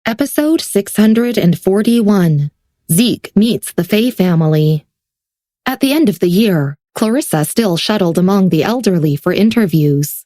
Episode 641. Zeke meets the Faye family. At the end of the year, Clarissa still shuttled among the elderly for interviews.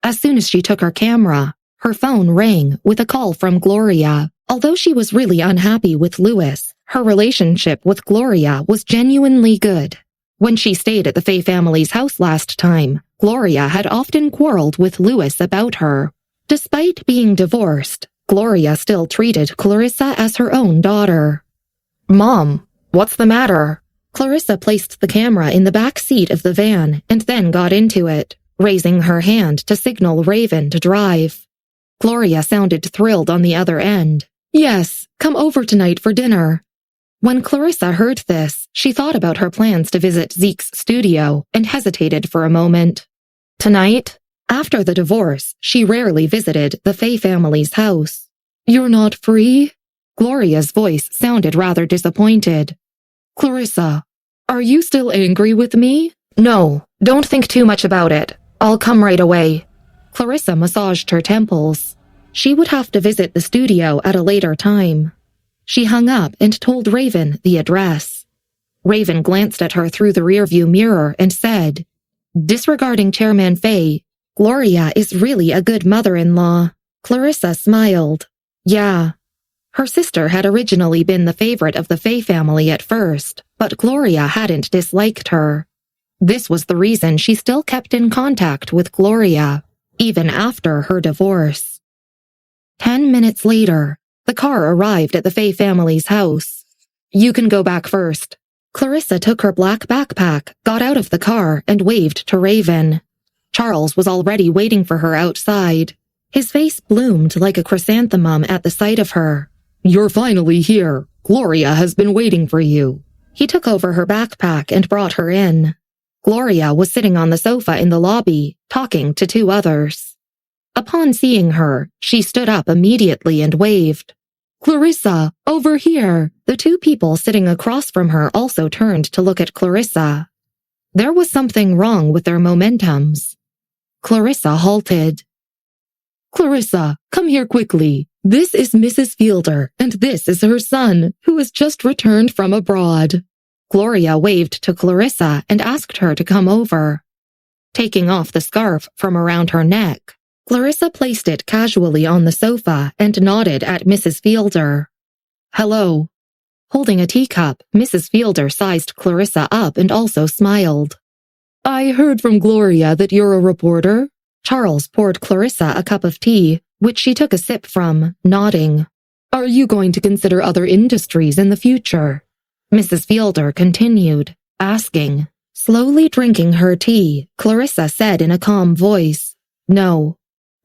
As soon as she took her camera, her phone rang with a call from Gloria. Although she was really unhappy with Louis, her relationship with Gloria was genuinely good. When she stayed at the Faye family's house last time, Gloria had often quarreled with Louis about her. Despite being divorced, Gloria still treated Clarissa as her own daughter. "Mom, what's the matter?" Clarissa placed the camera in the back seat of the van and then got into it, raising her hand to signal Raven to drive. Gloria sounded thrilled on the other end. "Yes, come over tonight for dinner." When Clarissa heard this, she thought about her plans to visit Zeke's studio and hesitated for a moment. Tonight? After the divorce, she rarely visited the Faye family's house. "You're not free?" Gloria's voice sounded rather disappointed. "Clarissa, are you still angry with me?" "No, don't think too much about it. I'll come right away." Clarissa massaged her temples. She would have to visit the studio at a later time. She hung up and told Raven the address. Raven glanced at her through the rearview mirror and said, "Disregarding Chairman Faye, Gloria is really a good mother-in-law." Clarissa smiled. Yeah. Her sister had originally been the favorite of the Faye family at first, but Gloria hadn't disliked her. This was the reason she still kept in contact with Gloria, even after her divorce. 10 minutes later, the car arrived at the Faye family's house. "You can go back first." Clarissa took her black backpack, got out of the car, and waved to Raven. Charles was already waiting for her outside. His face bloomed like a chrysanthemum at the sight of her. "You're finally here. Gloria has been waiting for you." He took over her backpack and brought her in. Gloria was sitting on the sofa in the lobby, talking to two others. Upon seeing her, she stood up immediately and waved. "Clarissa, over here!" The two people sitting across from her also turned to look at Clarissa. There was something wrong with their momentums. Clarissa halted. "Clarissa, come here quickly. This is Mrs. Fielder, and this is her son, who has just returned from abroad." Gloria waved to Clarissa and asked her to come over. Taking off the scarf from around her neck, Clarissa placed it casually on the sofa and nodded at Mrs. Fielder. "Hello." Holding a teacup, Mrs. Fielder sized Clarissa up and also smiled. "I heard from Gloria that you're a reporter." Charles poured Clarissa a cup of tea, which she took a sip from, nodding. "Are you going to consider other industries in the future?" Mrs. Fielder continued, asking. Slowly drinking her tea, Clarissa said in a calm voice, "No."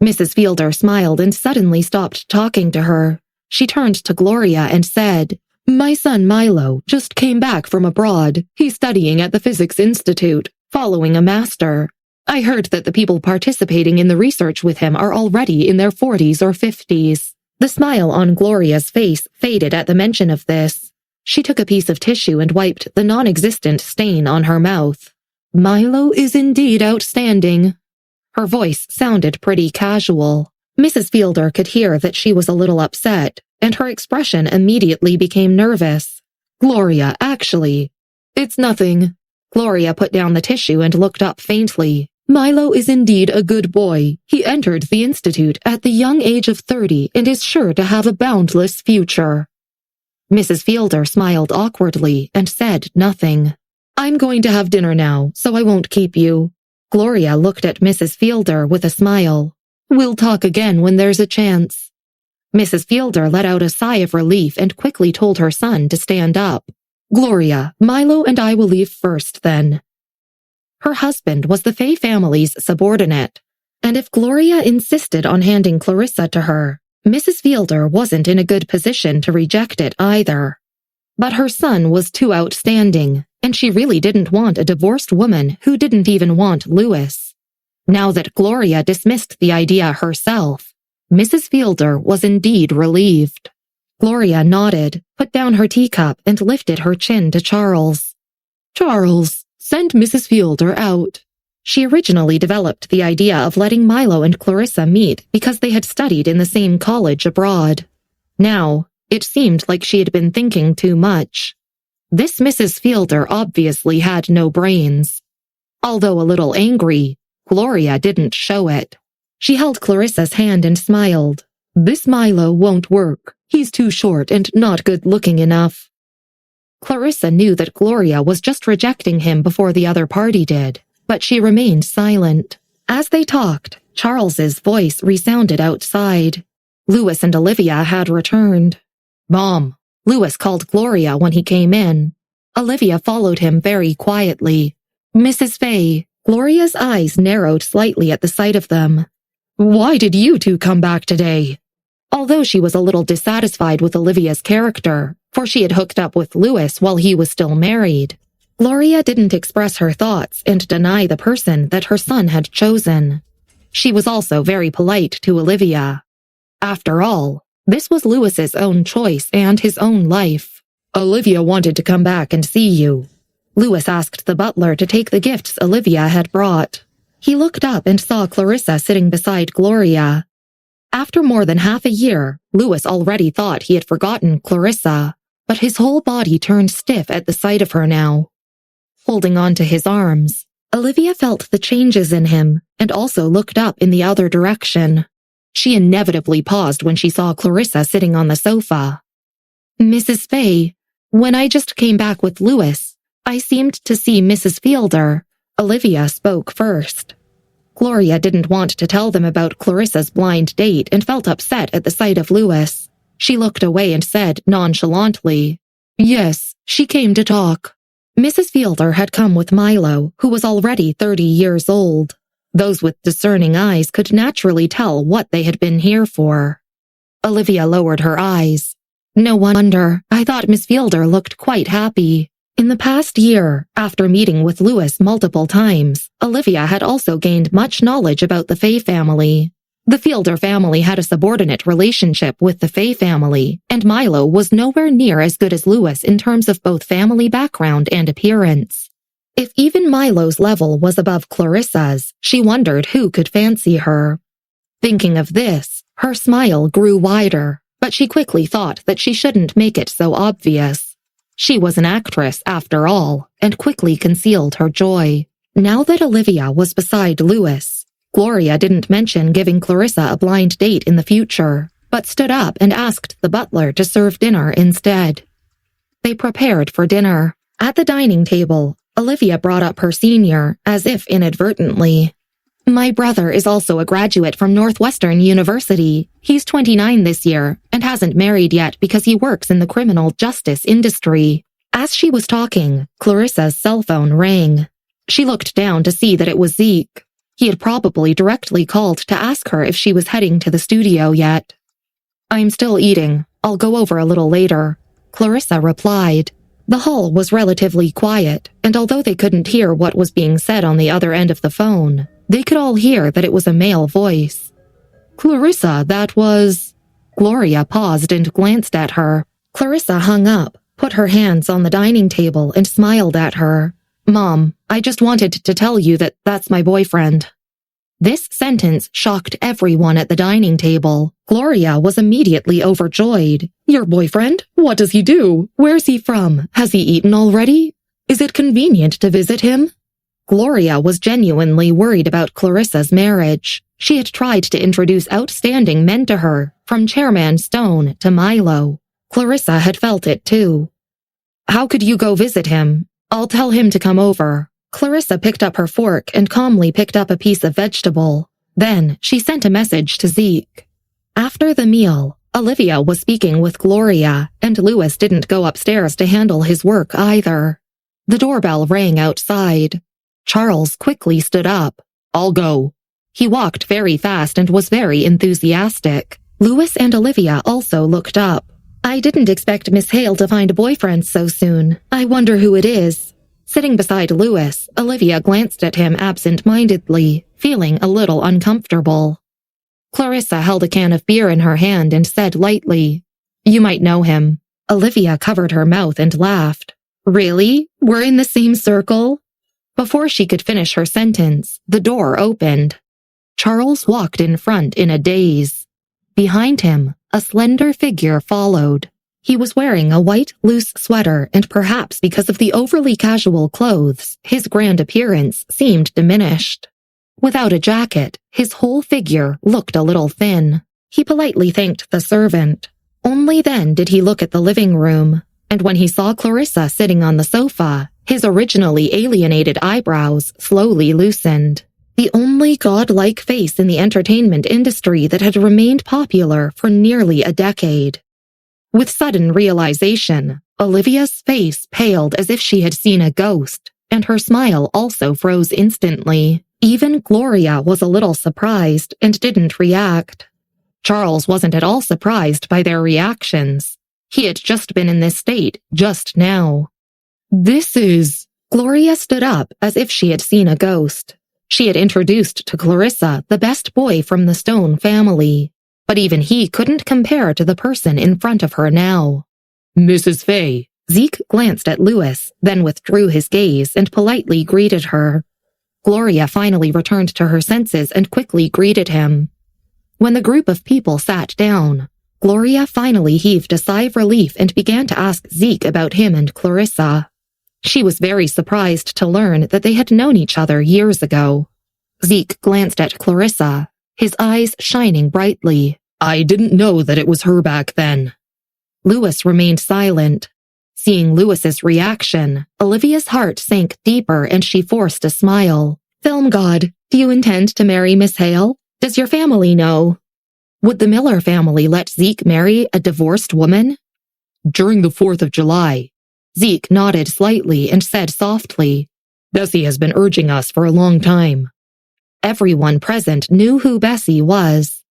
Mrs. Fielder smiled and suddenly stopped talking to her. She turned to Gloria and said, "My son Milo just came back from abroad. He's studying at the Physics Institute, following a master. I heard that the people participating in the research with him are already in their 40s or 50s. The smile on Gloria's face faded at the mention of this. She took a piece of tissue and wiped the non-existent stain on her mouth. "Milo is indeed outstanding." Her voice sounded pretty casual. Mrs. Fielder could hear that she was a little upset, and her expression immediately became nervous. "Gloria, actually." "It's nothing." Gloria put down the tissue and looked up faintly. "Milo is indeed a good boy. He entered the institute at the young age of 30 and is sure to have a boundless future." Mrs. Fielder smiled awkwardly and said nothing. "I'm going to have dinner now, so I won't keep you." Gloria looked at Mrs. Fielder with a smile. "We'll talk again when there's a chance." Mrs. Fielder let out a sigh of relief and quickly told her son to stand up. "Gloria, Milo and I will leave first then." Her husband was the Faye family's subordinate, and if Gloria insisted on handing Clarissa to her, Mrs. Fielder wasn't in a good position to reject it either. But her son was too outstanding, and she really didn't want a divorced woman who didn't even want Louis. Now that Gloria dismissed the idea herself, Mrs. Fielder was indeed relieved. Gloria nodded, put down her teacup, and lifted her chin to Charles. "Charles, send Mrs. Fielder out." She originally developed the idea of letting Milo and Clarissa meet because they had studied in the same college abroad. Now, it seemed like she had been thinking too much. This Mrs. Fielder obviously had no brains. Although a little angry, Gloria didn't show it. She held Clarissa's hand and smiled. "This Milo won't work. He's too short and not good-looking enough." Clarissa knew that Gloria was just rejecting him before the other party did, but she remained silent. As they talked, Charles's voice resounded outside. Louis and Olivia had returned. "Mom," Louis called Gloria when he came in. Olivia followed him very quietly. "Mrs. Fay," Gloria's eyes narrowed slightly at the sight of them. "Why did you two come back today?" Although she was a little dissatisfied with Olivia's character, for she had hooked up with Louis while he was still married, Gloria didn't express her thoughts and deny the person that her son had chosen. She was also very polite to Olivia. After all, this was Louis's own choice and his own life. "Olivia wanted to come back and see you." Louis asked the butler to take the gifts Olivia had brought. He looked up and saw Clarissa sitting beside Gloria. After more than half a year, Louis already thought he had forgotten Clarissa, but his whole body turned stiff at the sight of her now. Holding on to his arms, Olivia felt the changes in him and also looked up in the other direction. She inevitably paused when she saw Clarissa sitting on the sofa. "Mrs. Fay, when I just came back with Louis, I seemed to see Mrs. Fielder." Olivia spoke first. Gloria didn't want to tell them about Clarissa's blind date and felt upset at the sight of Louis. She looked away and said nonchalantly, "Yes, she came to talk." Mrs. Fielder had come with Milo, who was already 30 years old. Those with discerning eyes could naturally tell what they had been here for. Olivia lowered her eyes. "No wonder. I thought Miss Fielder looked quite happy." In the past year, after meeting with Louis multiple times, Olivia had also gained much knowledge about the Fay family. The Fielder family had a subordinate relationship with the Fay family, and Milo was nowhere near as good as Louis in terms of both family background and appearance. If even Milo's level was above Clarissa's, she wondered who could fancy her. Thinking of this, her smile grew wider, but she quickly thought that she shouldn't make it so obvious. She was an actress, after all, and quickly concealed her joy. Now that Olivia was beside Louis, Gloria didn't mention giving Clarissa a blind date in the future, but stood up and asked the butler to serve dinner instead. They prepared for dinner. At the dining table, Olivia brought up her senior, as if inadvertently. "My brother is also a graduate from Northwestern University. He's 29 this year and hasn't married yet because he works in the criminal justice industry." As she was talking, Clarissa's cell phone rang. She looked down to see that it was Zeke. He had probably directly called to ask her if she was heading to the studio yet. "I'm still eating. I'll go over a little later," Clarissa replied. The hall was relatively quiet, and although they couldn't hear what was being said on the other end of the phone, they could all hear that it was a male voice. "Clarissa, that was—" Gloria paused and glanced at her. Clarissa hung up, put her hands on the dining table, and smiled at her. "Mom, I just wanted to tell you that that's my boyfriend." This sentence shocked everyone at the dining table. Gloria was immediately overjoyed. "Your boyfriend? What does he do? Where's he from? Has he eaten already? Is it convenient to visit him?" Gloria was genuinely worried about Clarissa's marriage. She had tried to introduce outstanding men to her, from Chairman Stone to Milo. Clarissa had felt it too. "How could you go visit him? I'll tell him to come over." Clarissa picked up her fork and calmly picked up a piece of vegetable. Then she sent a message to Zeke. After the meal, Olivia was speaking with Gloria, and Louis didn't go upstairs to handle his work either. The doorbell rang outside. Charles quickly stood up. "I'll go." He walked very fast and was very enthusiastic. Louis and Olivia also looked up. "I didn't expect Miss Hale to find a boyfriend so soon. I wonder who it is." Sitting beside Louis, Olivia glanced at him absent-mindedly, feeling a little uncomfortable. Clarissa held a can of beer in her hand and said lightly, "You might know him." Olivia covered her mouth and laughed. "Really? We're in the same circle?" Before she could finish her sentence, the door opened. Charles walked in front in a daze. Behind him, A slender figure followed. He was wearing a white, loose sweater, and perhaps because of the overly casual clothes, his grand appearance seemed diminished. Without a jacket, his whole figure looked a little thin. He politely thanked the servant. Only then did he look at the living room, and when he saw Clarissa sitting on the sofa, his originally alienated eyebrows slowly loosened. The only godlike face in the entertainment industry that had remained popular for nearly a decade. With sudden realization, Olivia's face paled as if she had seen a ghost, and her smile also froze instantly. Even Gloria was a little surprised and didn't react. Charles wasn't at all surprised by their reactions. He had just been in this state just now. Gloria stood up as if she had seen a ghost. She had introduced to Clarissa the best boy from the Stone family, but even he couldn't compare to the person in front of her now. Mrs. Fay. Zeke glanced at Louis, then withdrew his gaze and politely greeted her. Gloria finally returned to her senses and quickly greeted him. When the group of people sat down, Gloria finally heaved a sigh of relief and began to ask Zeke about him and Clarissa. She was very surprised to learn that they had known each other years ago. Zeke glanced at Clarissa, his eyes shining brightly. I didn't know that it was her back then. Louis remained silent. Seeing Louis's reaction, Olivia's heart sank deeper and she forced a smile. Film god, do you intend to marry Miss Hale? Does your family know? Would the Miller family let Zeke marry a divorced woman? During the 4th of July. Zeke nodded slightly and said softly, Bessy has been urging us for a long time. Everyone present knew who Bessy was.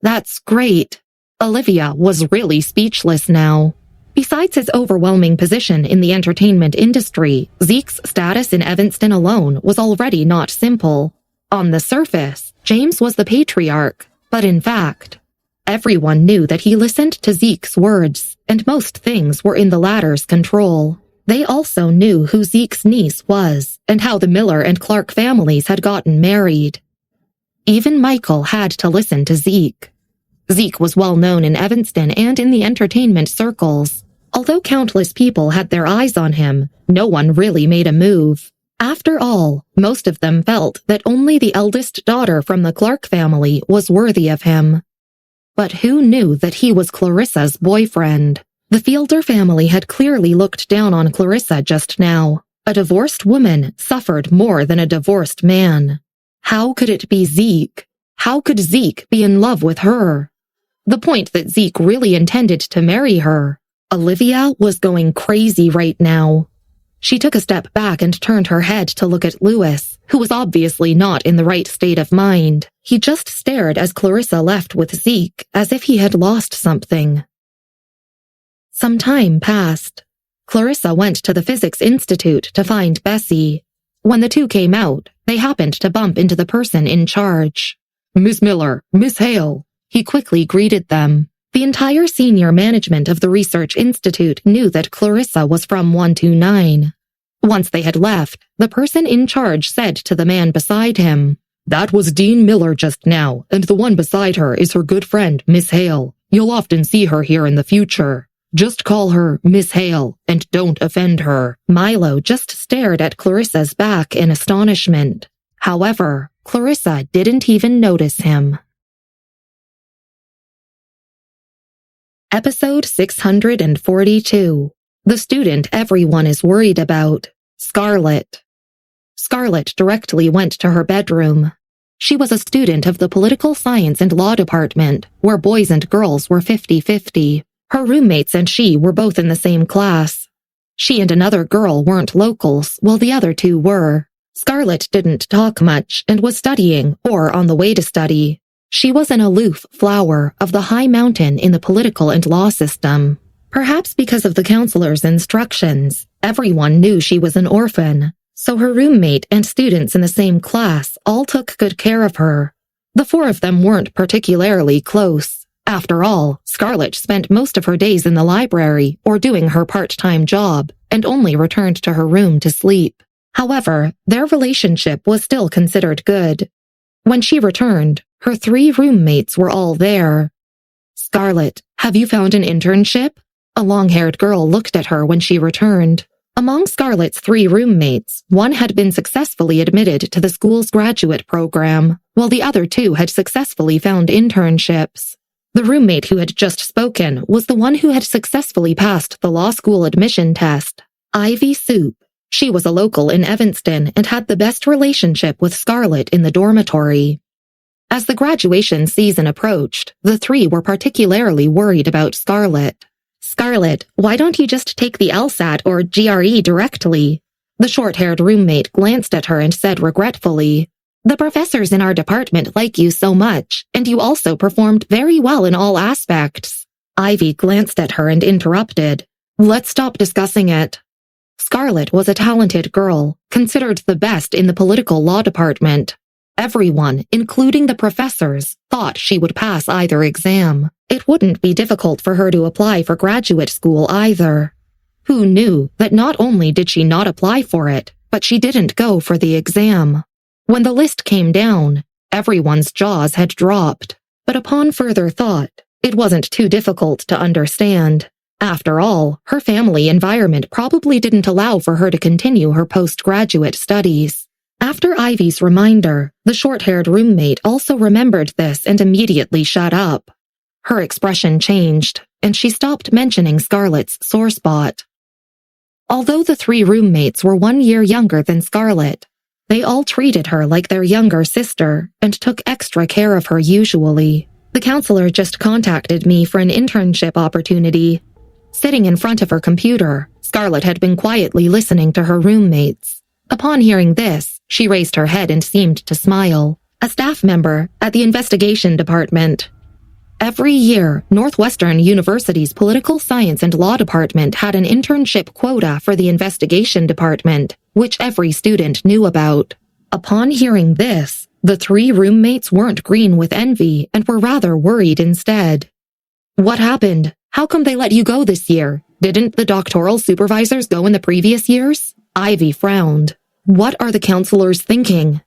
That's great. Olivia was really speechless now. Besides his overwhelming position in the entertainment industry, Zeke's status in Evanston alone was already not simple. On the surface, James was the patriarch, but in fact, everyone knew that he listened to Zeke's words, and most things were in the latter's control. They also knew who Zeke's niece was, and how the Miller and Clark families had gotten married. Even Michael had to listen to Zeke. Zeke was well known in Evanston and in the entertainment circles. Although countless people had their eyes on him, no one really made a move. After all, most of them felt that only the eldest daughter from the Clark family was worthy of him. But who knew that he was Clarissa's boyfriend? The Fielder family had clearly looked down on Clarissa just now. A divorced woman suffered more than a divorced man. How could it be Zeke? How could Zeke be in love with her? The point that Zeke really intended to marry her. Olivia was going crazy right now. She took a step back and turned her head to look at Louis, who was obviously not in the right state of mind. He just stared as Clarissa left with Zeke, as if he had lost something. Some time passed. Clarissa went to the Physics Institute to find Bessy. When the two came out, they happened to bump into the person in charge. Miss Miller, Miss Hale. He quickly greeted them. The entire senior management of the Research Institute knew that Clarissa was from 129. Once they had left, the person in charge said to the man beside him, That was Dean Miller just now, and the one beside her is her good friend, Miss Hale. You'll often see her here in the future. Just call her Miss Hale, and don't offend her. Milo just stared at Clarissa's back in astonishment. However, Clarissa didn't even notice him. Episode 642. The student everyone is worried about. Scarlett. Scarlett directly went to her bedroom. She was a student of the Political Science and Law Department, where boys and girls were 50-50. Her roommates and she were both in the same class. She and another girl weren't locals, while the other two were. Scarlett didn't talk much and was studying, or on the way to study. She was an aloof flower of the high mountain in the political and law system. Perhaps because of the counselor's instructions, everyone knew she was an orphan, so her roommate and students in the same class all took good care of her. The four of them weren't particularly close. After all, Scarlett spent most of her days in the library or doing her part-time job, and only returned to her room to sleep. However, their relationship was still considered good. When she returned, her three roommates were all there. Scarlett, have you found an internship? A long-haired girl looked at her when she returned. Among Scarlett's 3 roommates, one had been successfully admitted to the school's graduate program, while the other 2 had successfully found internships. The roommate who had just spoken was the one who had successfully passed the law school admission test, Ivy Soup. She was a local in Evanston and had the best relationship with Scarlett in the dormitory. As the graduation season approached, the 3 were particularly worried about Scarlett. Scarlett, why don't you just take the LSAT or GRE directly? The short-haired roommate glanced at her and said regretfully, The professors in our department like you so much, and you also performed very well in all aspects. Ivy glanced at her and interrupted, Let's stop discussing it. Scarlett was a talented girl, considered the best in the political law department. Everyone, including the professors, thought she would pass either exam. It wouldn't be difficult for her to apply for graduate school either. Who knew that not only did she not apply for it, but she didn't go for the exam? When the list came down, everyone's jaws had dropped. But upon further thought, it wasn't too difficult to understand. After all, her family environment probably didn't allow for her to continue her postgraduate studies. After Ivy's reminder, the short-haired roommate also remembered this and immediately shut up. Her expression changed, and she stopped mentioning Scarlett's sore spot. Although the 3 roommates were 1 year younger than Scarlett, they all treated her like their younger sister and took extra care of her usually. The counselor just contacted me for an internship opportunity. Sitting in front of her computer, Scarlett had been quietly listening to her roommates. Upon hearing this, she raised her head and seemed to smile. A staff member at the investigation department. Every year, Northwestern University's Political Science and Law Department had an internship quota for the investigation department, which every student knew about. Upon hearing this, the 3 roommates weren't green with envy and were rather worried instead. What happened? How come they let you go this year? Didn't the doctoral supervisors go in the previous years? Ivy frowned. What are the counselors thinking?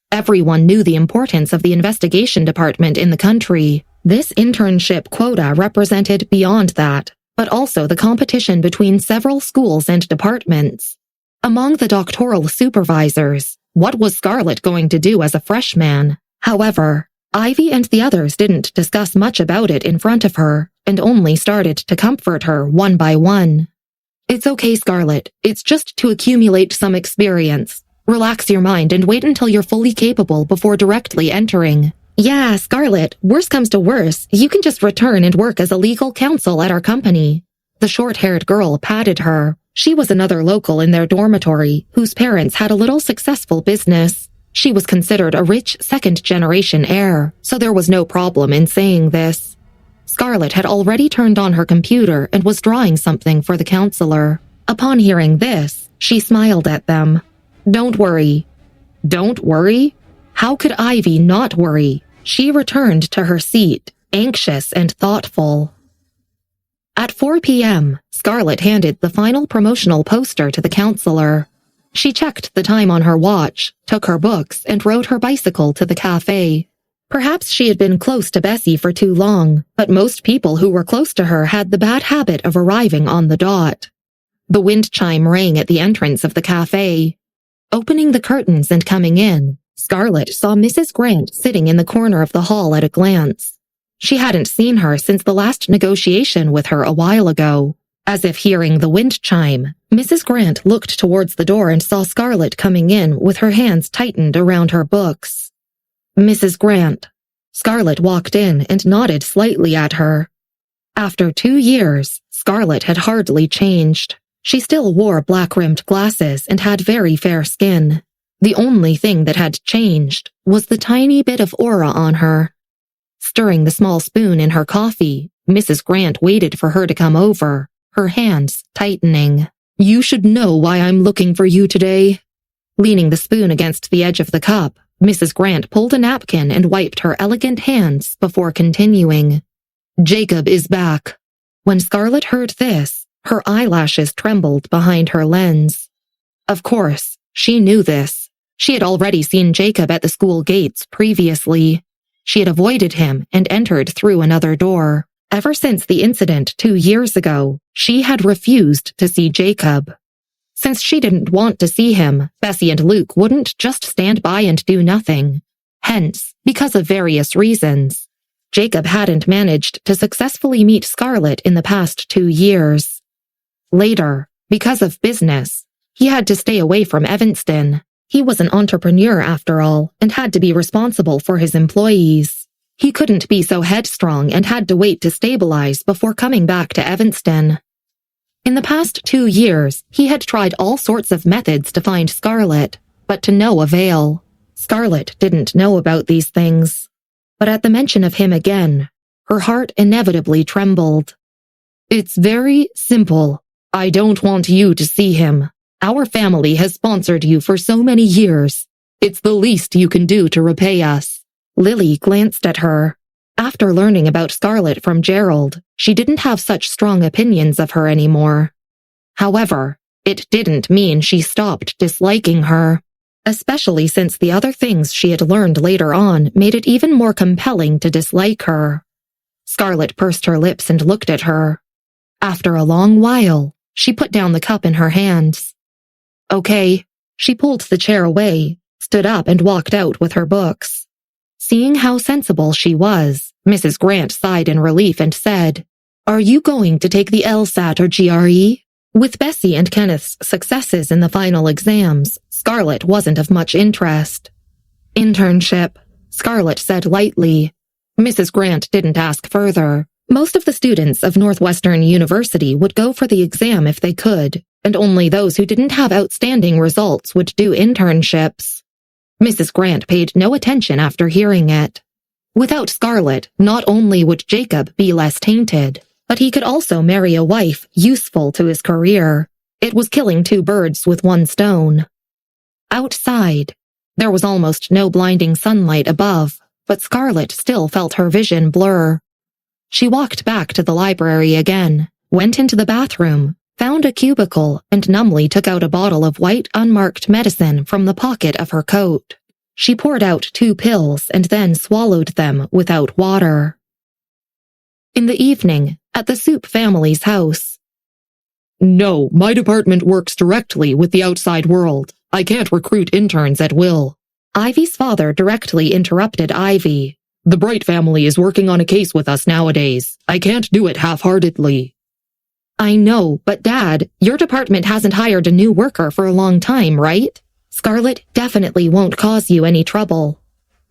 Everyone knew the importance of the investigation department in the country. This internship quota represented beyond that, but also the competition between several schools and departments. Among the doctoral supervisors, what was Scarlett going to do as a freshman? However, Ivy and the others didn't discuss much about it in front of her, and only started to comfort her one by one. It's okay, Scarlett. It's just to accumulate some experience. Relax your mind and wait until you're fully capable before directly entering. Yeah, Scarlett, worse comes to worse, you can just return and work as a legal counsel at our company. The short-haired girl patted her. She was another local in their dormitory, whose parents had a little successful business. She was considered a rich second-generation heir, so there was no problem in saying this. Scarlett had already turned on her computer and was drawing something for the counselor. Upon hearing this, she smiled at them. Don't worry. Don't worry? How could Ivy not worry? She returned to her seat, anxious and thoughtful. At 4 p.m., Scarlett handed the final promotional poster to the counselor. She checked the time on her watch, took her books, and rode her bicycle to the cafe. Perhaps she had been close to Bessy for too long, but most people who were close to her had the bad habit of arriving on the dot. The wind chime rang at the entrance of the cafe. Opening the curtains and coming in, Scarlett saw Mrs. Grant sitting in the corner of the hall at a glance. She hadn't seen her since the last negotiation with her a while ago. As if hearing the wind chime, Mrs. Grant looked towards the door and saw Scarlett coming in with her hands tightened around her books. Mrs. Grant. Scarlett walked in and nodded slightly at her. After 2 years, Scarlett had hardly changed. She still wore black-rimmed glasses and had very fair skin. The only thing that had changed was the tiny bit of aura on her. Stirring the small spoon in her coffee, Mrs. Grant waited for her to come over, her hands tightening. You should know why I'm looking for you today. Leaning the spoon against the edge of the cup, Mrs. Grant pulled a napkin and wiped her elegant hands before continuing. Jacob is back. When Scarlett heard this, her eyelashes trembled behind her lens. Of course, she knew this. She had already seen Jacob at the school gates previously. She had avoided him and entered through another door. Ever since the incident 2 years ago, she had refused to see Jacob. Since she didn't want to see him, Bessy and Luke wouldn't just stand by and do nothing. Hence, because of various reasons, Jacob hadn't managed to successfully meet Scarlett in the past 2 years. Later, because of business, he had to stay away from Evanston. He was an entrepreneur after all, and had to be responsible for his employees. He couldn't be so headstrong and had to wait to stabilize before coming back to Evanston. In the past 2 years, he had tried all sorts of methods to find Scarlett, but to no avail. Scarlett didn't know about these things. But at the mention of him again, her heart inevitably trembled. "It's very simple. I don't want you to see him. Our family has sponsored you for so many years. It's the least you can do to repay us." Lily glanced at her. After learning about Scarlett from Gerald, she didn't have such strong opinions of her anymore. However, it didn't mean she stopped disliking her, especially since the other things she had learned later on made it even more compelling to dislike her. Scarlett pursed her lips and looked at her. After a long while, she put down the cup in her hands. "Okay." She pulled the chair away, stood up and walked out with her books. Seeing how sensible she was, Mrs. Grant sighed in relief and said, "Are you going to take the LSAT or GRE?" With Bessy and Kenneth's successes in the final exams, Scarlett wasn't of much interest. "Internship," Scarlett said lightly. Mrs. Grant didn't ask further. Most of the students of Northwestern University would go for the exam if they could, and only those who didn't have outstanding results would do internships. Mrs. Grant paid no attention after hearing it. Without Scarlett, not only would Jacob be less tainted, but he could also marry a wife useful to his career. It was killing 2 birds with 1 stone. Outside, there was almost no blinding sunlight above, but Scarlett still felt her vision blur. She walked back to the library again, went into the bathroom, found a cubicle, and numbly took out a bottle of white unmarked medicine from the pocket of her coat. She poured out 2 pills and then swallowed them without water. In the evening, at the Soup family's house. "No, my department works directly with the outside world. I can't recruit interns at will." Ivy's father directly interrupted Ivy. "The Bright family is working on a case with us nowadays. I can't do it half-heartedly." "I know, but Dad, your department hasn't hired a new worker for a long time, right? Scarlett definitely won't cause you any trouble."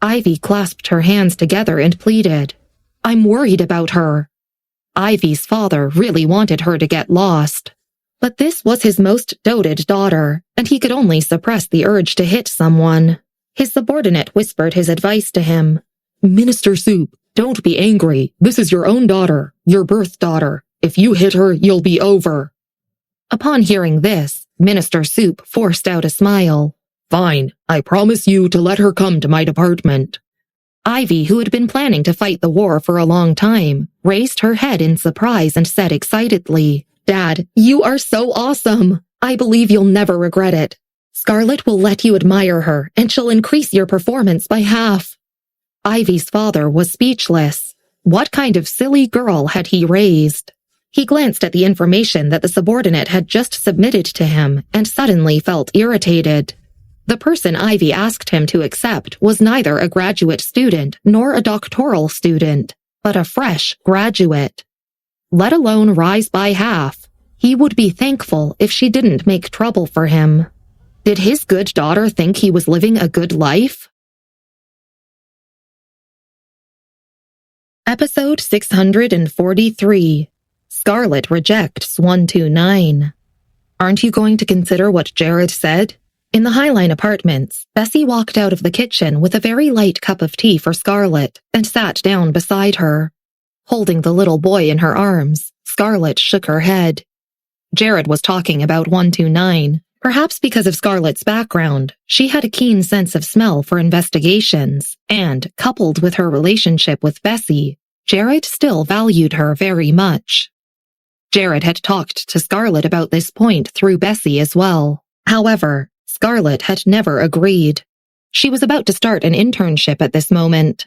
Ivy clasped her hands together and pleaded, "I'm worried about her." Ivy's father really wanted her to get lost. But this was his most doted daughter, and he could only suppress the urge to hit someone. His subordinate whispered his advice to him. "Minister Soup, don't be angry. This is your own daughter, your birth daughter. If you hit her, you'll be over." Upon hearing this, Minister Soup forced out a smile. "Fine, I promise you to let her come to my department." Ivy, who had been planning to fight the war for a long time, raised her head in surprise and said excitedly, "Dad, you are so awesome! I believe you'll never regret it. Scarlett will let you admire her, and she'll increase your performance by half." Ivy's father was speechless. What kind of silly girl had he raised? He glanced at the information that the subordinate had just submitted to him and suddenly felt irritated. The person Ivy asked him to accept was neither a graduate student nor a doctoral student, but a fresh graduate. Let alone rise by half, he would be thankful if she didn't make trouble for him. Did his good daughter think he was living a good life? Episode 643. Scarlett Rejects 129. Aren't you going to consider what Jared said? In the Highline Apartments, Bessy walked out of the kitchen with a very light cup of tea for Scarlett and sat down beside her. Holding the little boy in her arms, Scarlett shook her head. Jared was talking about 129. Perhaps because of Scarlett's background, she had a keen sense of smell for investigations, and, coupled with her relationship with Bessy, Jared still valued her very much. Jared had talked to Scarlett about this point through Bessy as well. However, Scarlett had never agreed. She was about to start an internship at this moment.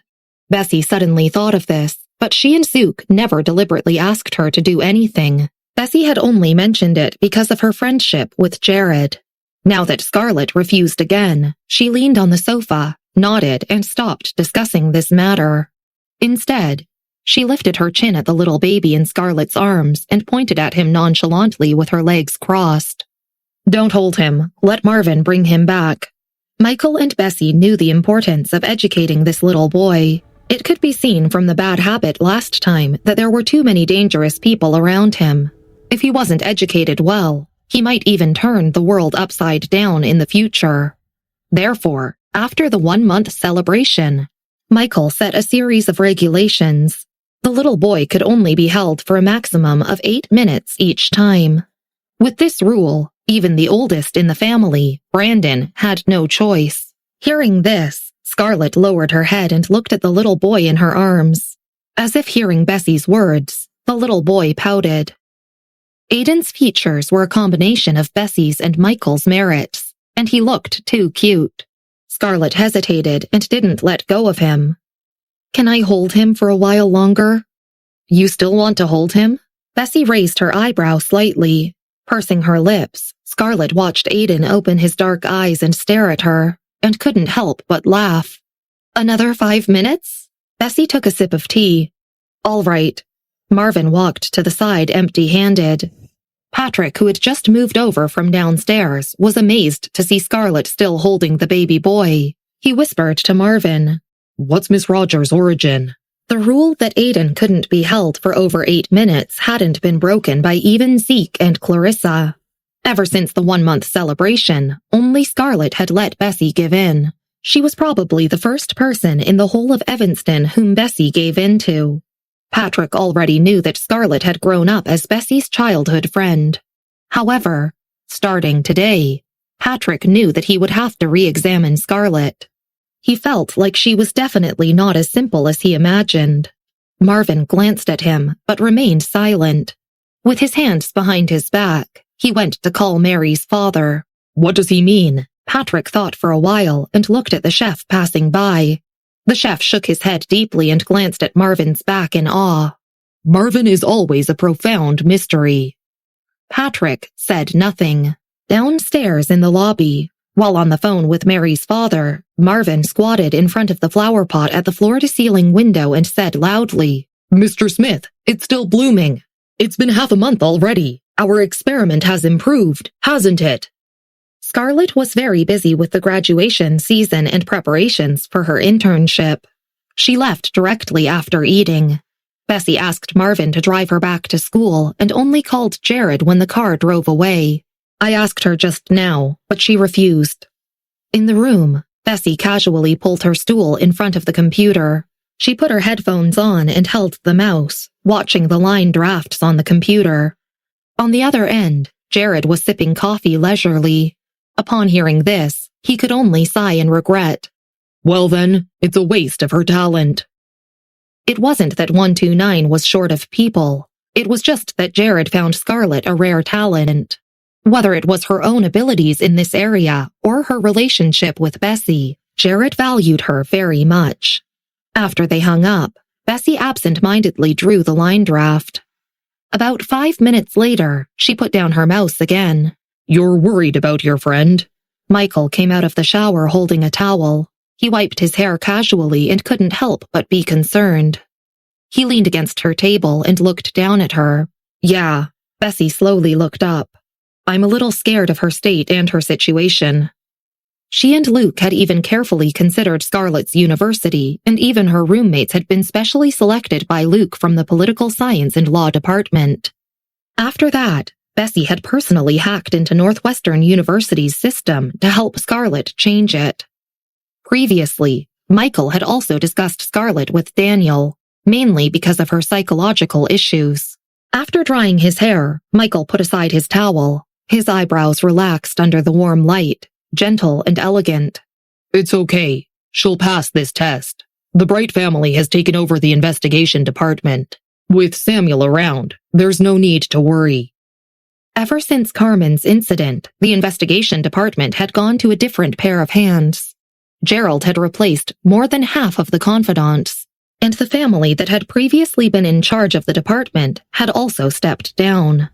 Bessy suddenly thought of this, But she and Zook never deliberately asked her to do anything. Bessy had only mentioned it because of her friendship with Jared. Now that Scarlett refused again, she leaned on the sofa, nodded, and stopped discussing this matter. Instead, she lifted her chin at the little baby in Scarlett's arms and pointed at him nonchalantly with her legs crossed. "Don't hold him. Let Marvin bring him back." Michael and Bessy knew the importance of educating this little boy. It could be seen from the bad habit last time that there were too many dangerous people around him. If he wasn't educated well, he might even turn the world upside down in the future. Therefore, after the 1-month celebration, Michael set a series of regulations. The little boy could only be held for a maximum of 8 minutes each time. With this rule, even the oldest in the family, Brandon, had no choice. Hearing this, Scarlett lowered her head and looked at the little boy in her arms. As if hearing Bessy's words, the little boy pouted. Aiden's features were a combination of Bessy's and Michael's merits, and he looked too cute. Scarlett hesitated and didn't let go of him. "Can I hold him for a while longer?" "You still want to hold him?" Bessy raised her eyebrow slightly. Pursing her lips, Scarlett watched Aiden open his dark eyes and stare at her, and couldn't help but laugh. "Another 5 minutes?" Bessy took a sip of tea. "All right." Marvin walked to the side empty-handed. Patrick, who had just moved over from downstairs, was amazed to see Scarlett still holding the baby boy. He whispered to Marvin, "What's Miss Rogers' origin?" The rule that Aiden couldn't be held for over 8 minutes hadn't been broken by even Zeke and Clarissa. Ever since the 1-month celebration, only Scarlett had let Bessy give in. She was probably the first person in the whole of Evanston whom Bessy gave in to. Patrick already knew that Scarlett had grown up as Bessy's childhood friend. However, starting today, Patrick knew that he would have to re-examine Scarlett. He felt like she was definitely not as simple as he imagined. Marvin glanced at him, but remained silent. With his hands behind his back, he went to call Mary's father. "What does he mean?" Patrick thought for a while and looked at the chef passing by. The chef shook his head deeply and glanced at Marvin's back in awe. "Marvin is always a profound mystery." Patrick said nothing. Downstairs in the lobby, while on the phone with Mary's father, Marvin squatted in front of the flower pot at the floor-to-ceiling window and said loudly, "Mr. Smith, it's still blooming. It's been half a month already. Our experiment has improved, hasn't it?" Scarlett was very busy with the graduation season and preparations for her internship. She left directly after eating. Bessy asked Marvin to drive her back to school and only called Jared when the car drove away. "I asked her just now, but she refused." In the room, Bessy casually pulled her stool in front of the computer. She put her headphones on and held the mouse, watching the line drafts on the computer. On the other end, Jared was sipping coffee leisurely. Upon hearing this, he could only sigh in regret. "Well then, it's a waste of her talent." It wasn't that 129 was short of people. It was just that Jared found Scarlett a rare talent. Whether it was her own abilities in this area or her relationship with Bessy, Jared valued her very much. After they hung up, Bessy absent-mindedly drew the line draft. About 5 minutes later, she put down her mouse again. "You're worried about your friend?" Michael came out of the shower holding a towel. He wiped his hair casually and couldn't help but be concerned. He leaned against her table and looked down at her. "Yeah." Bessy slowly looked up. "I'm a little scared of her state and her situation." She and Luke had even carefully considered Scarlett's university, and even her roommates had been specially selected by Luke from the political science and law department. After that, Bessy had personally hacked into Northwestern University's system to help Scarlett change it. Previously, Michael had also discussed Scarlett with Daniel, mainly because of her psychological issues. After drying his hair, Michael put aside his towel. His eyebrows relaxed under the warm light, gentle and elegant. "It's okay. She'll pass this test. The Bright family has taken over the investigation department. With Samuel around, there's no need to worry." Ever since Carmen's incident, the investigation department had gone to a different pair of hands. Gerald had replaced more than half of the confidants. and the family that had previously been in charge of the department had also stepped down.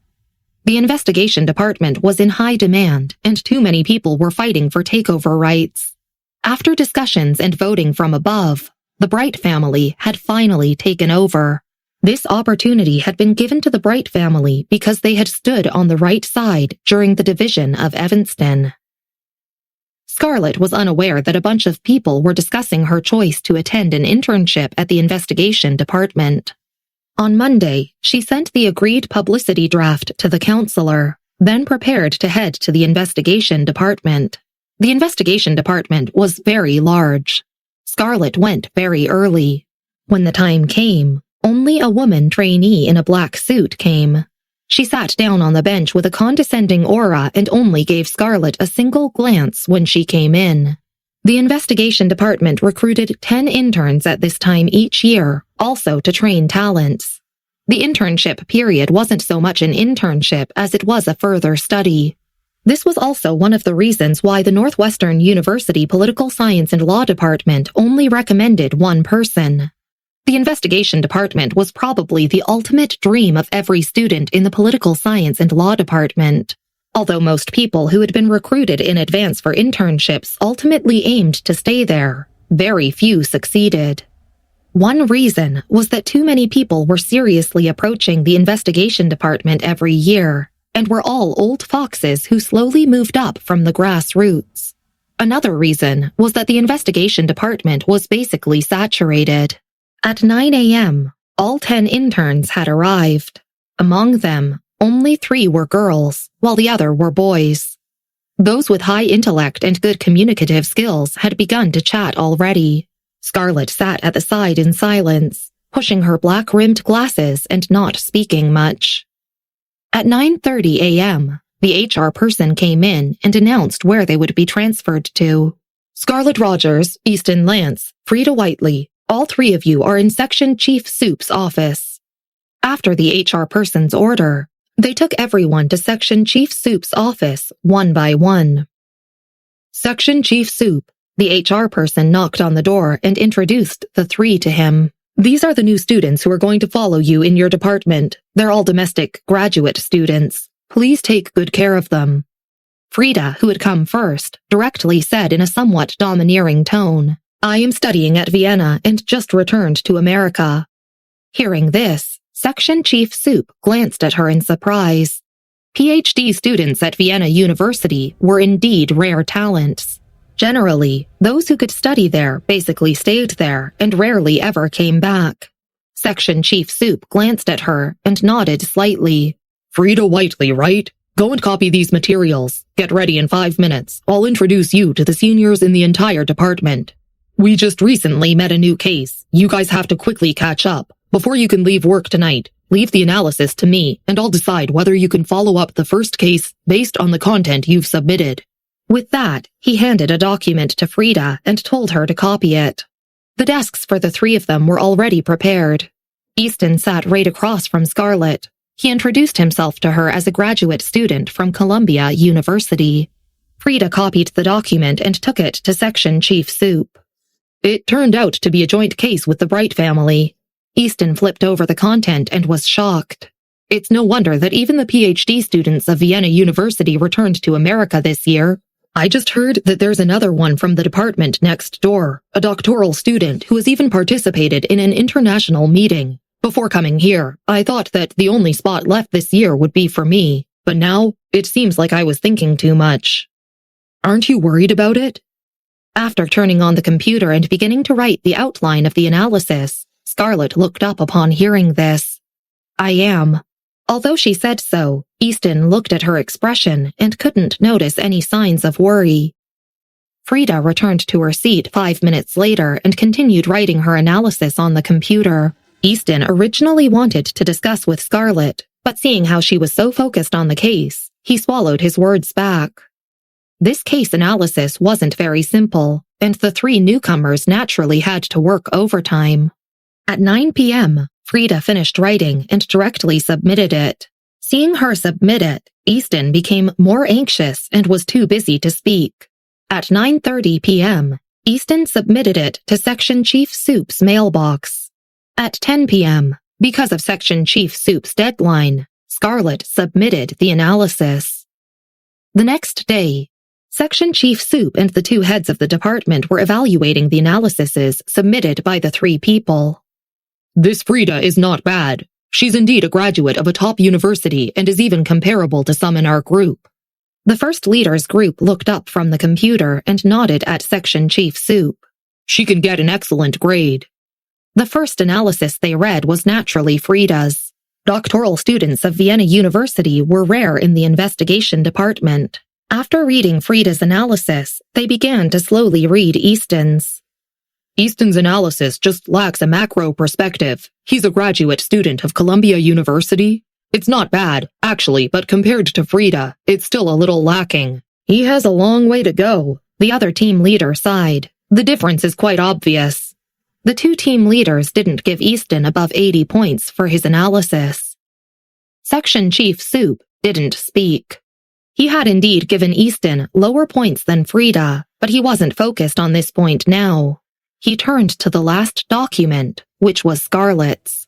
The investigation department was in high demand, and too many people were fighting for takeover rights. After discussions and voting from above, the Bright family had finally taken over. This opportunity had been given to the Bright family because they had stood on the right side during the division of Evanston. Scarlett was unaware that a bunch of people were discussing her choice to attend an internship at the investigation department. On Monday, she sent the agreed publicity draft to the counselor, then prepared to head to the investigation department. The investigation department was very large. Scarlett went very early. When the time came, only a woman trainee in a black suit came. She sat down on the bench with a condescending aura and only gave Scarlett a single glance when she came in. The investigation department recruited 10 interns at this time each year, also to train talents. The internship period wasn't so much an internship as it was a further study. This was also one of the reasons why the Northwestern University Political Science and Law Department only recommended one person. The investigation department was probably the ultimate dream of every student in the political science and law department. Although most people who had been recruited in advance for internships ultimately aimed to stay there, very few succeeded. One reason was that too many people were seriously approaching the investigation department every year, and were all old foxes who slowly moved up from the grassroots. Another reason was that the investigation department was basically saturated. At 9 a.m., all 10 interns had arrived. Among them, only 3 were girls, while the other were boys. Those with high intellect and good communicative skills had begun to chat already. Scarlett sat at the side in silence, pushing her black-rimmed glasses and not speaking much. At 9:30 a.m., the HR person came in and announced where they would be transferred to. Scarlett Rogers, Easton Lance, Frida Whiteley, all 3 of you are in Section Chief Soup's office. After the HR person's order, they took everyone to Section Chief Soup's office one by one. Section Chief Soup, the HR person knocked on the door and introduced the 3 to him. These are the new students who are going to follow you in your department. They're all domestic graduate students. Please take good care of them. Frida, who had come first, directly said in a somewhat domineering tone, I am studying at Vienna and just returned to America. Hearing this, Section Chief Soup glanced at her in surprise. PhD students at Vienna University were indeed rare talents. Generally, those who could study there basically stayed there and rarely ever came back. Section Chief Soup glanced at her and nodded slightly. Frida Whiteley, right? Go and copy these materials. Get ready in 5 minutes. I'll introduce you to the seniors in the entire department. We just recently met a new case. You guys have to quickly catch up. Before you can leave work tonight, leave the analysis to me, and I'll decide whether you can follow up the first case based on the content you've submitted. With that, he handed a document to Frida and told her to copy it. The desks for the 3 of them were already prepared. Easton sat right across from Scarlett. He introduced himself to her as a graduate student from Columbia University. Frida copied the document and took it to Section Chief Soup. It turned out to be a joint case with the Bright family. Easton flipped over the content and was shocked. It's no wonder that even the PhD students of Vienna University returned to America this year. I just heard that there's another one from the department next door, a doctoral student who has even participated in an international meeting. Before coming here, I thought that the only spot left this year would be for me, but now it seems like I was thinking too much. Aren't you worried about it? After turning on the computer and beginning to write the outline of the analysis, Scarlett looked up upon hearing this. I am. Although she said so, Easton looked at her expression and couldn't notice any signs of worry. Frida returned to her seat 5 minutes later and continued writing her analysis on the computer. Easton originally wanted to discuss with Scarlett, but seeing how she was so focused on the case, he swallowed his words back. This case analysis wasn't very simple, and the 3 newcomers naturally had to work overtime. At 9 p.m., Frida finished writing and directly submitted it. Seeing her submit it, Easton became more anxious and was too busy to speak. At 9:30 p.m., Easton submitted it to Section Chief Soup's mailbox. At 10 p.m., because of Section Chief Soup's deadline, Scarlett submitted the analysis. The next day, Section Chief Soup and the two heads of the department were evaluating the analyses submitted by the three people. This Frida is not bad. She's indeed a graduate of a top university and is even comparable to some in our group. The first leader's group looked up from the computer and nodded at Section Chief Soup. She can get an excellent grade. The first analysis they read was naturally Frida's. Doctoral students of Vienna University were rare in the investigation department. After reading Frida's analysis, they began to slowly read Easton's. Easton's analysis just lacks a macro perspective. He's a graduate student of Columbia University. It's not bad, actually, but compared to Frida, it's still a little lacking. He has a long way to go, the other team leader sighed. The difference is quite obvious. The two team leaders didn't give Easton above 80 points for his analysis. Section Chief Soup didn't speak. He had indeed given Easton lower points than Frida, but he wasn't focused on this point now. He turned to the last document, which was Scarlett's.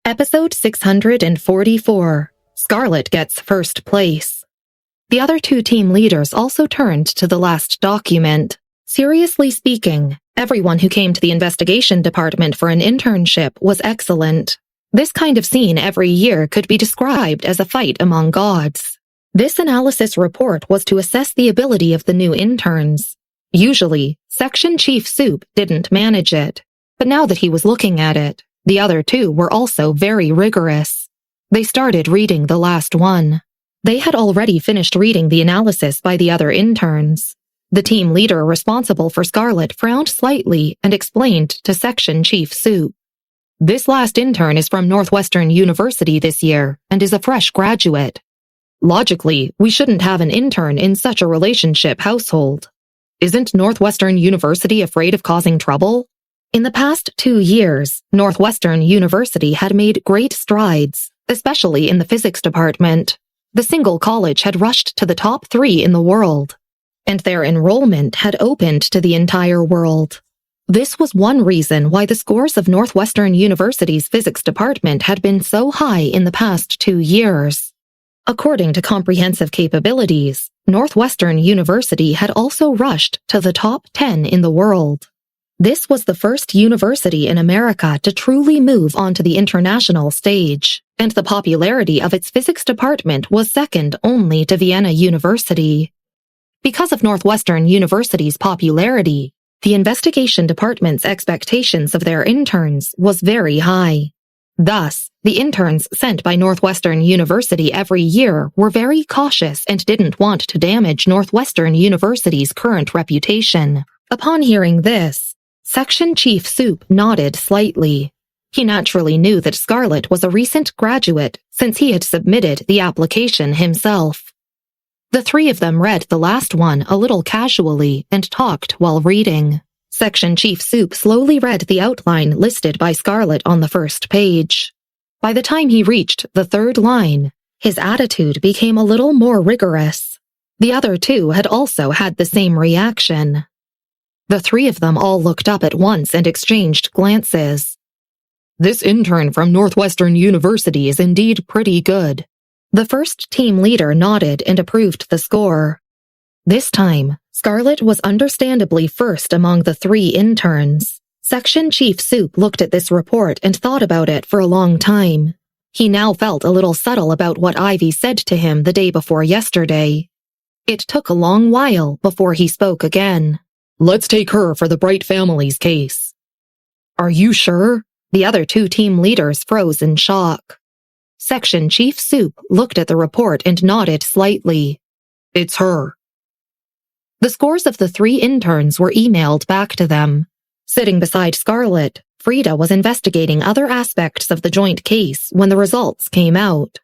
Episode 644. Scarlett gets first place. The other two team leaders also turned to the last document. Seriously speaking, everyone who came to the investigation department for an internship was excellent. This kind of scene every year could be described as a fight among gods. This analysis report was to assess the ability of the new interns. Usually, Section Chief Soup didn't manage it, but now that he was looking at it, the other two were also very rigorous. They started reading the last one. They had already finished reading the analysis by the other interns. The team leader responsible for Scarlett frowned slightly and explained to Section Chief Soup. This last intern is from Northwestern University this year and is a fresh graduate. Logically, we shouldn't have an intern in such a relationship household. Isn't Northwestern University afraid of causing trouble? In the past 2 years, Northwestern University had made great strides, especially in the physics department. The single college had rushed to the top 3 in the world, and their enrollment had opened to the entire world. This was one reason why the scores of Northwestern University's physics department had been so high in the past 2 years. According to comprehensive capabilities, Northwestern University had also rushed to the top 10 in the world. This was the first university in America to truly move onto the international stage, and the popularity of its physics department was second only to Vienna University. Because of Northwestern University's popularity, the investigation department's expectations of their interns was very high. Thus, the interns sent by Northwestern University every year were very cautious and didn't want to damage Northwestern University's current reputation. Upon hearing this, Section Chief Soup nodded slightly. He naturally knew that Scarlett was a recent graduate since he had submitted the application himself. The three of them read the last one a little casually and talked while reading. Section Chief Soup slowly read the outline listed by Scarlett on the first page. By the time he reached the third line, his attitude became a little more rigorous. The other two had also had the same reaction. The three of them all looked up at once and exchanged glances. This intern from Northwestern University is indeed pretty good. The first team leader nodded and approved the score. This time, Scarlett was understandably first among the 3 interns. Section Chief Soup looked at this report and thought about it for a long time. He now felt a little subtle about what Ivy said to him the day before yesterday. It took a long while before he spoke again. Let's take her for the Bright family's case. Are you sure? The other 2 team leaders froze in shock. Section Chief Soup looked at the report and nodded slightly. It's her. The scores of the 3 interns were emailed back to them. Sitting beside Scarlett, Frida was investigating other aspects of the joint case when the results came out.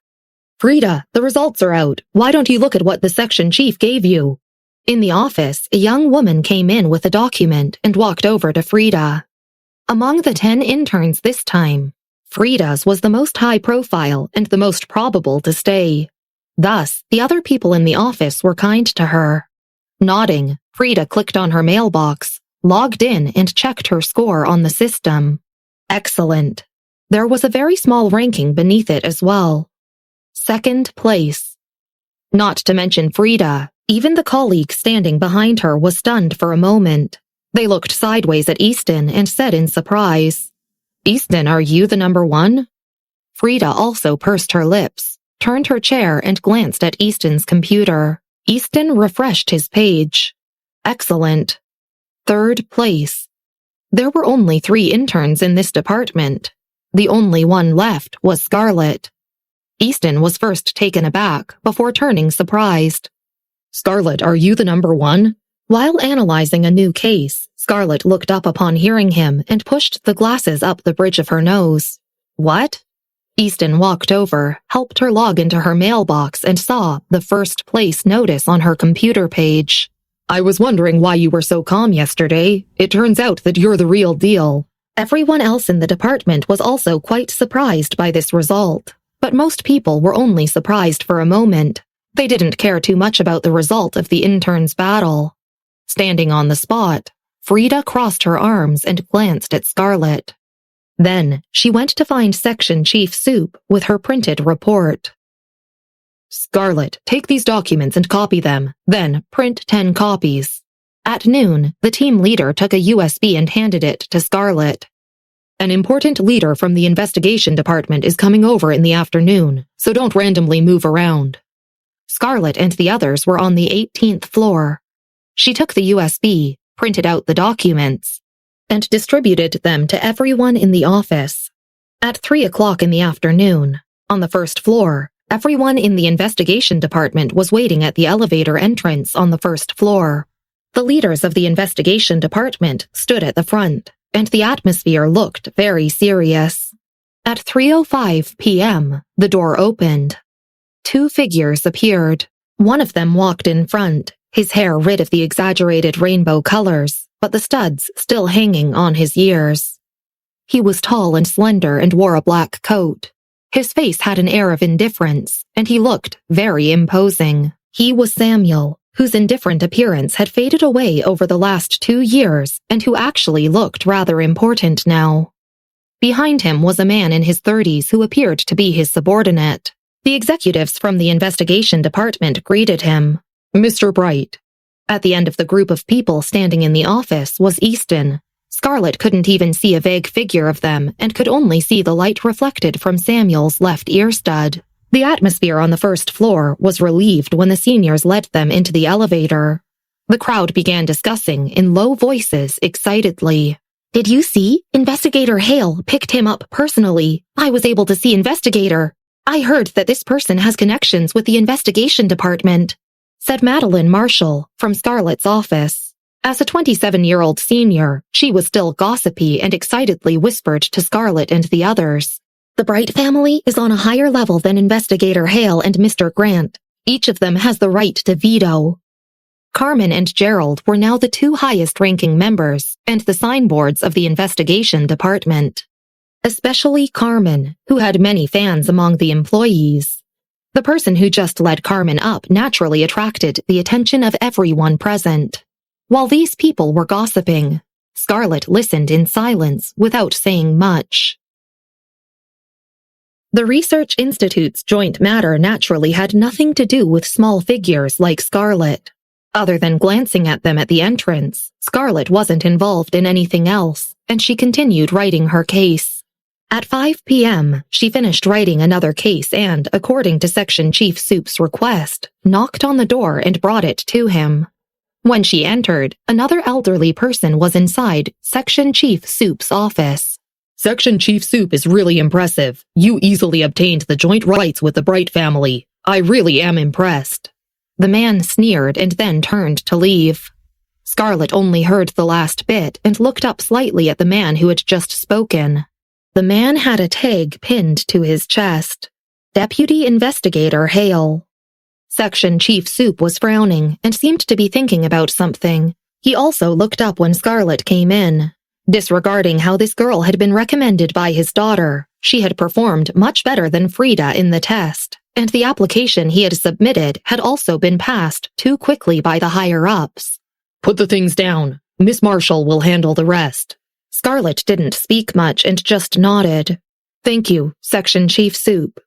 Frida, the results are out. Why don't you look at what the section chief gave you? In the office, a young woman came in with a document and walked over to Frida. Among the 10 interns this time, Frida's was the most high profile and the most probable to stay. Thus, the other people in the office were kind to her. Nodding, Frida clicked on her mailbox, logged in and checked her score on the system. Excellent. There was a very small ranking beneath it as well. 2nd place. Not to mention Frida, even the colleague standing behind her was stunned for a moment. They looked sideways at Easton and said in surprise, "Easton, are you the number one?" Frida also pursed her lips, turned her chair and glanced at Easton's computer. Easton refreshed his page. Excellent. 3rd place. There were only 3 interns in this department. The only one left was Scarlett. Easton was first taken aback before turning surprised. "Scarlett, are you the number one?" While analyzing a new case, Scarlett looked up upon hearing him and pushed the glasses up the bridge of her nose. "What?" Easton walked over, helped her log into her mailbox and saw the 1st place notice on her computer page. "I was wondering why you were so calm yesterday. It turns out that you're the real deal." Everyone else in the department was also quite surprised by this result, but most people were only surprised for a moment. They didn't care too much about the result of the intern's battle. Standing on the spot, Frida crossed her arms and glanced at Scarlett. Then she went to find Section Chief Soup with her printed report. "Scarlett, take these documents and copy them, then print 10 copies. At noon, the team leader took a USB and handed it to Scarlett. "An important leader from the investigation department is coming over in the afternoon, so don't randomly move around." Scarlett and the others were on the 18th floor. She took the USB, printed out the documents, and distributed them to everyone in the office. At 3 o'clock in the afternoon, on the 1st floor, everyone in the investigation department was waiting at the elevator entrance on the 1st floor. The leaders of the investigation department stood at the front, and the atmosphere looked very serious. At 3:05 p.m., the door opened. 2 figures appeared. One of them walked in front, his hair rid of the exaggerated rainbow colors, but the studs still hanging on his ears. He was tall and slender and wore a black coat. His face had an air of indifference, and he looked very imposing. He was Samuel, whose indifferent appearance had faded away over the last 2 years and who actually looked rather important now. Behind him was a man in his 30s who appeared to be his subordinate. The executives from the investigation department greeted him. "Mr. Bright." At the end of the group of people standing in the office was Easton. Scarlett couldn't even see a vague figure of them and could only see the light reflected from Samuel's left ear stud. The atmosphere on the 1st floor was relieved when the seniors led them into the elevator. The crowd began discussing in low voices excitedly. "Did you see? Investigator Hale picked him up personally. I was able to see Investigator. I heard that this person has connections with the investigation department," said Madeline Marshall from Scarlett's office. As a 27-year-old senior, she was still gossipy and excitedly whispered to Scarlett and the others. "The Bright family is on a higher level than Investigator Hale and Mr. Grant. Each of them has the right to veto." Carmen and Gerald were now the 2 highest-ranking members and the signboards of the investigation department. Especially Carmen, who had many fans among the employees. The person who just led Carmen up naturally attracted the attention of everyone present. While these people were gossiping, Scarlett listened in silence without saying much. The Research Institute's joint matter naturally had nothing to do with small figures like Scarlett. Other than glancing at them at the entrance, Scarlett wasn't involved in anything else, and she continued writing her case. At 5 p.m., she finished writing another case and, according to Section Chief Soup's request, knocked on the door and brought it to him. When she entered, another elderly person was inside Section Chief Soup's office. "Section Chief Soup is really impressive. You easily obtained the joint rights with the Bright family. I really am impressed." The man sneered and then turned to leave. Scarlett only heard the last bit and looked up slightly at the man who had just spoken. The man had a tag pinned to his chest. Deputy Investigator Hale. Section Chief Soup was frowning and seemed to be thinking about something. He also looked up when Scarlett came in. Disregarding how this girl had been recommended by his daughter, she had performed much better than Frida in the test, and the application he had submitted had also been passed too quickly by the higher-ups. "Put the things down. Miss Marshall will handle the rest. Scarlett didn't speak much and just nodded. Thank you, Section Chief Soup.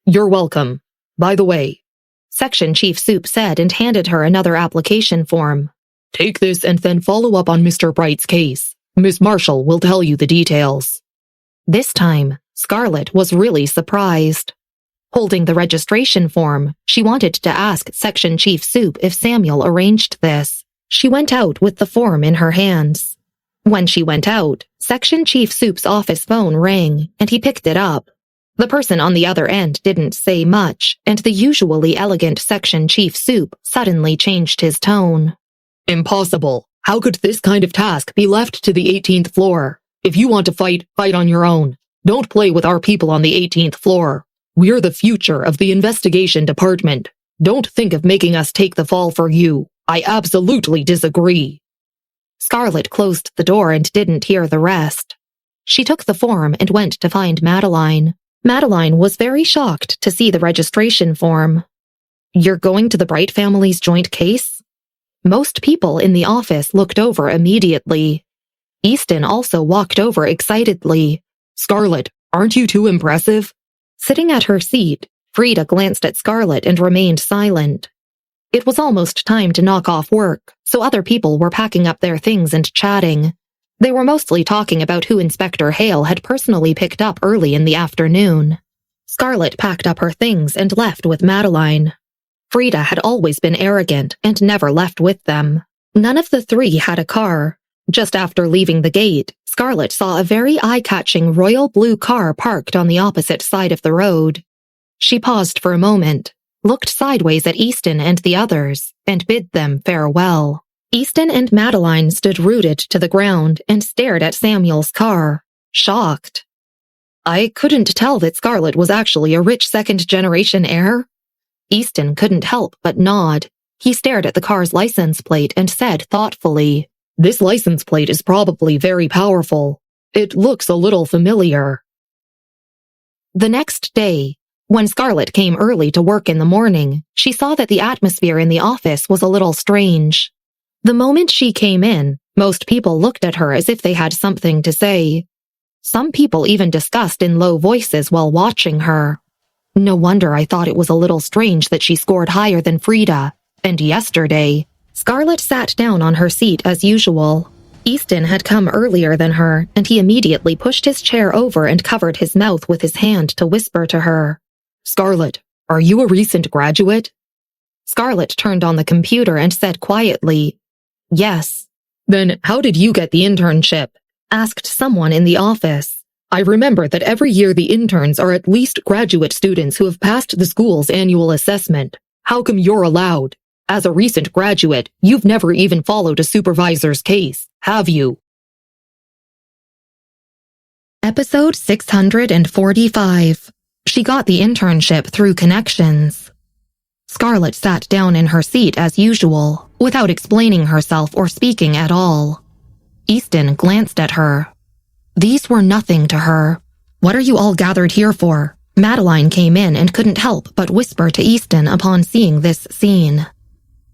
You're welcome. By the way, Section Chief Soup said and handed her another application form. Take this and then follow up on Mr. Bright's case. Miss Marshall will tell you the details. This time, Scarlett was really surprised. Holding the registration form, she wanted to ask Section Chief Soup if Samuel arranged this. She went out with the form in her hands. When she went out, Section Chief Soup's office phone rang, and he picked it up. The person on the other end didn't say much, and the usually elegant Section Chief Soup suddenly changed his tone. Impossible. How could this kind of task be left to the 18th floor? If you want to fight, fight on your own. Don't play with our people on the 18th floor. We're the future of the investigation department. Don't think of making us take the fall for you. I absolutely disagree. Scarlett closed the door and didn't hear the rest. She took the form and went to find Madeline. Madeline was very shocked to see the registration form. You're going to the Bright family's joint case? Most people in the office looked over immediately. Easton also walked over excitedly. Scarlett, aren't you too impressive? Sitting at her seat, Frida glanced at Scarlett and remained silent. It was almost time to knock off work, so other people were packing up their things and chatting. They were mostly talking about who Inspector Hale had personally picked up early in the afternoon. Scarlett packed up her things and left with Madeline. Frida had always been arrogant and never left with them. None of the three had a car. Just after leaving the gate, Scarlett saw a very eye-catching royal blue car parked on the opposite side of the road. She paused for a moment, looked sideways at Easton and the others, and bid them farewell. Easton and Madeline stood rooted to the ground and stared at Samuel's car, shocked. I couldn't tell that Scarlett was actually a rich second-generation heir. Easton couldn't help but nod. He stared at the car's license plate and said thoughtfully, This license plate is probably very powerful. It looks a little familiar. The next day, when Scarlett came early to work in the morning, she saw that the atmosphere in the office was a little strange. The moment she came in, most people looked at her as if they had something to say. Some people even discussed in low voices while watching her. No wonder I thought it was a little strange that she scored higher than Frida. And yesterday, Scarlett sat down on her seat as usual. Easton had come earlier than her, and he immediately pushed his chair over and covered his mouth with his hand to whisper to her. Scarlett, are you a recent graduate? Scarlett turned on the computer and said quietly, Yes. Then how did you get the internship? Asked someone in the office. I remember that every year the interns are at least graduate students who have passed the school's annual assessment. How come you're allowed? As a recent graduate, you've never even followed a supervisor's case, have you? Episode 645. She got the internship through connections. Scarlett sat down in her seat as usual, without explaining herself or speaking at all. Easton glanced at her. These were nothing to her. What are you all gathered here for? Madeline came in and couldn't help but whisper to Easton upon seeing this scene.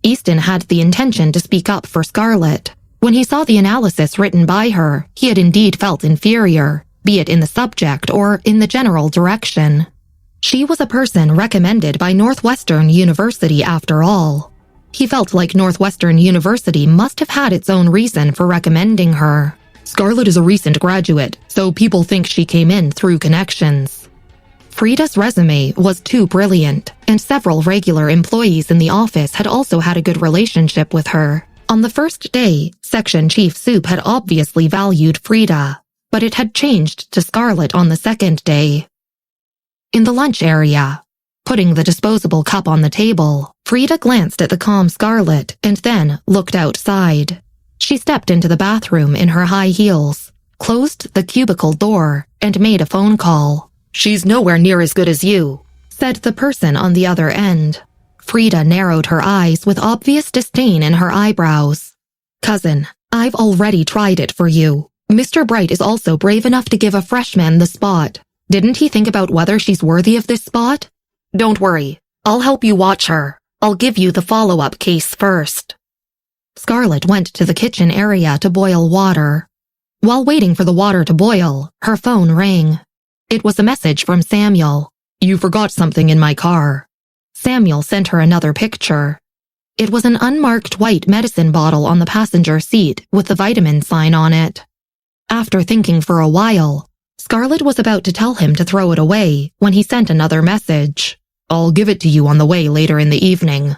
Easton had the intention to speak up for Scarlett. When he saw the analysis written by her, he had indeed felt inferior, be it in the subject or in the general direction. She was a person recommended by Northwestern University after all. He felt like Northwestern University must have had its own reason for recommending her. Scarlett is a recent graduate, so people think she came in through connections. Frida's resume was too brilliant, and several regular employees in the office had also had a good relationship with her. On the first day, Section Chief Soup had obviously valued Frida, but it had changed to Scarlett on the second day. In the lunch area, putting the disposable cup on the table, Frida glanced at the calm Scarlett and then looked outside. She stepped into the bathroom in her high heels, closed the cubicle door, and made a phone call. She's nowhere near as good as you, said the person on the other end. Frida narrowed her eyes with obvious disdain in her eyebrows. Cousin, I've already tried it for you. Mr. Bright is also brave enough to give a freshman the spot. Didn't he think about whether she's worthy of this spot? Don't worry, I'll help you watch her. I'll give you the follow-up case first. Scarlett went to the kitchen area to boil water. While waiting for the water to boil, her phone rang. It was a message from Samuel. "You forgot something in my car." Samuel sent her another picture. It was an unmarked white medicine bottle on the passenger seat with the vitamin sign on it. After thinking for a while, Scarlett was about to tell him to throw it away when he sent another message. "I'll give it to you on the way later in the evening."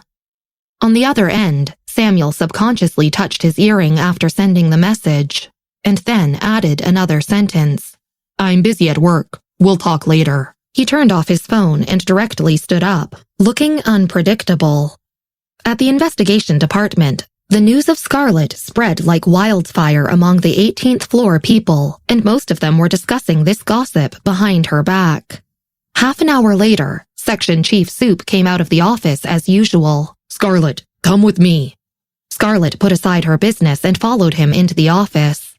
On the other end, Samuel subconsciously touched his earring after sending the message, and then added another sentence. "I'm busy at work. We'll talk later." He turned off his phone and directly stood up, looking unpredictable. At the investigation department, the news of Scarlett spread like wildfire among the 18th floor people, and most of them were discussing this gossip behind her back. Half an hour later, Section Chief Soup came out of the office as usual. "Scarlett, come with me." Scarlett put aside her business and followed him into the office.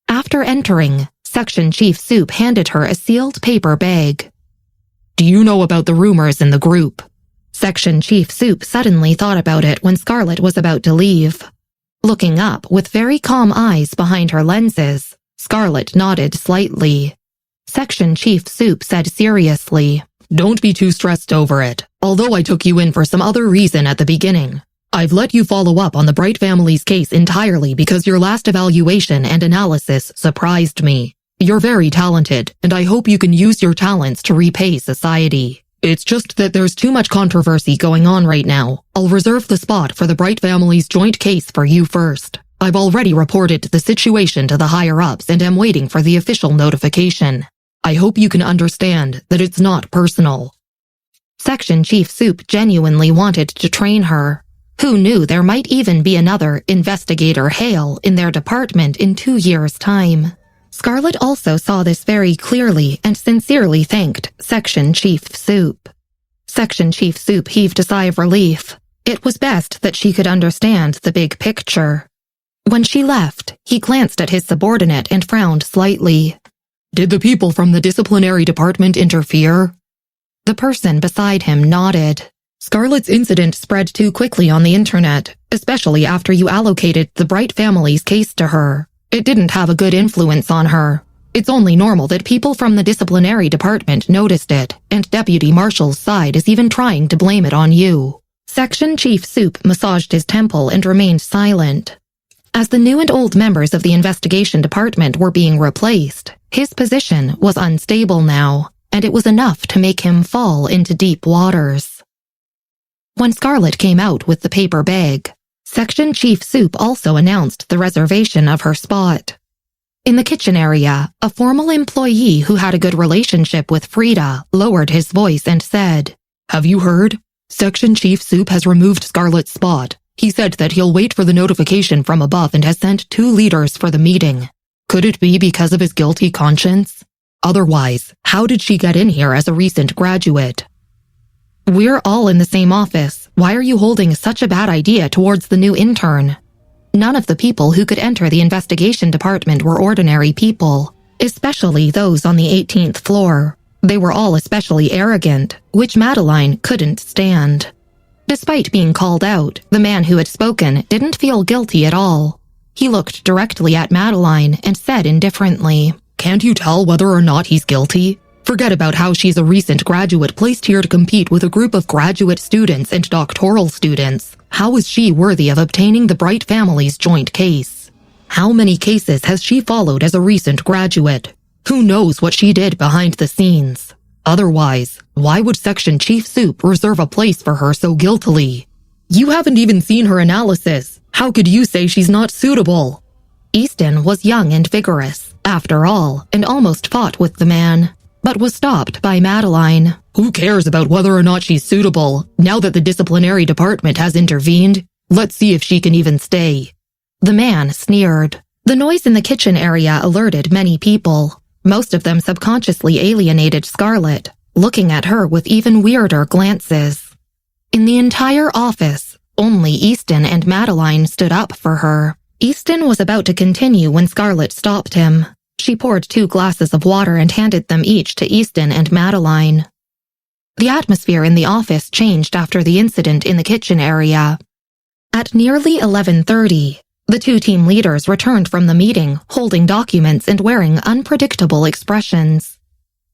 After entering, Section Chief Soup handed her a sealed paper bag. "Do you know about the rumors in the group?" Section Chief Soup suddenly thought about it when Scarlett was about to leave. Looking up with very calm eyes behind her lenses, Scarlett nodded slightly. Section Chief Soup said seriously, "Don't be too stressed over it, although I took you in for some other reason at the beginning. I've let you follow up on the Bright family's case entirely because your last evaluation and analysis surprised me. You're very talented, and I hope you can use your talents to repay society. It's just that there's too much controversy going on right now. I'll reserve the spot for the Bright family's joint case for you first. I've already reported the situation to the higher-ups and am waiting for the official notification. I hope you can understand that it's not personal." Section Chief Soup genuinely wanted to train her. Who knew there might even be another Investigator Hale in their department in 2 years' time? Scarlett also saw this very clearly and sincerely thanked Section Chief Soup. Section Chief Soup heaved a sigh of relief. It was best that she could understand the big picture. When she left, he glanced at his subordinate and frowned slightly. "Did the people from the disciplinary department interfere?" The person beside him nodded. "Scarlett's incident spread too quickly on the internet, especially after you allocated the Bright family's case to her. It didn't have a good influence on her. It's only normal that people from the disciplinary department noticed it, and Deputy Marshal's side is even trying to blame it on you." Section Chief Soup massaged his temple and remained silent. As the new and old members of the investigation department were being replaced, his position was unstable now, and it was enough to make him fall into deep waters. When Scarlett came out with the paper bag, Section Chief Soup also announced the reservation of her spot. In the kitchen area, a formal employee who had a good relationship with Frida lowered his voice and said, "Have you heard? Section Chief Soup has removed Scarlett's spot. He said that he'll wait for the notification from above and has sent 2 leaders for the meeting. Could it be because of his guilty conscience? Otherwise, how did she get in here as a recent graduate?" "We're all in the same office. Why are you holding such a bad idea towards the new intern?" None of the people who could enter the investigation department were ordinary people, especially those on the 18th floor. They were all especially arrogant, which Madeline couldn't stand. Despite being called out, the man who had spoken didn't feel guilty at all. He looked directly at Madeline and said indifferently, "Can't you tell whether or not he's guilty? Forget about how she's a recent graduate placed here to compete with a group of graduate students and doctoral students. How is she worthy of obtaining the Bright family's joint case? How many cases has she followed as a recent graduate? Who knows what she did behind the scenes? Otherwise, why would Section Chief Soup reserve a place for her so guiltily? You haven't even seen her analysis. How could you say she's not suitable?" Easton was young and vigorous, after all, and almost fought with the man, but was stopped by Madeline. "Who cares about whether or not she's suitable? Now that the disciplinary department has intervened, let's see if she can even stay." The man sneered. The noise in the kitchen area alerted many people. Most of them subconsciously alienated Scarlett, looking at her with even weirder glances. In the entire office, only Easton and Madeline stood up for her. Easton was about to continue when Scarlett stopped him. She poured 2 glasses of water and handed them each to Easton and Madeline. The atmosphere in the office changed after the incident in the kitchen area. At nearly 11:30, the two team leaders returned from the meeting holding documents and wearing unpredictable expressions.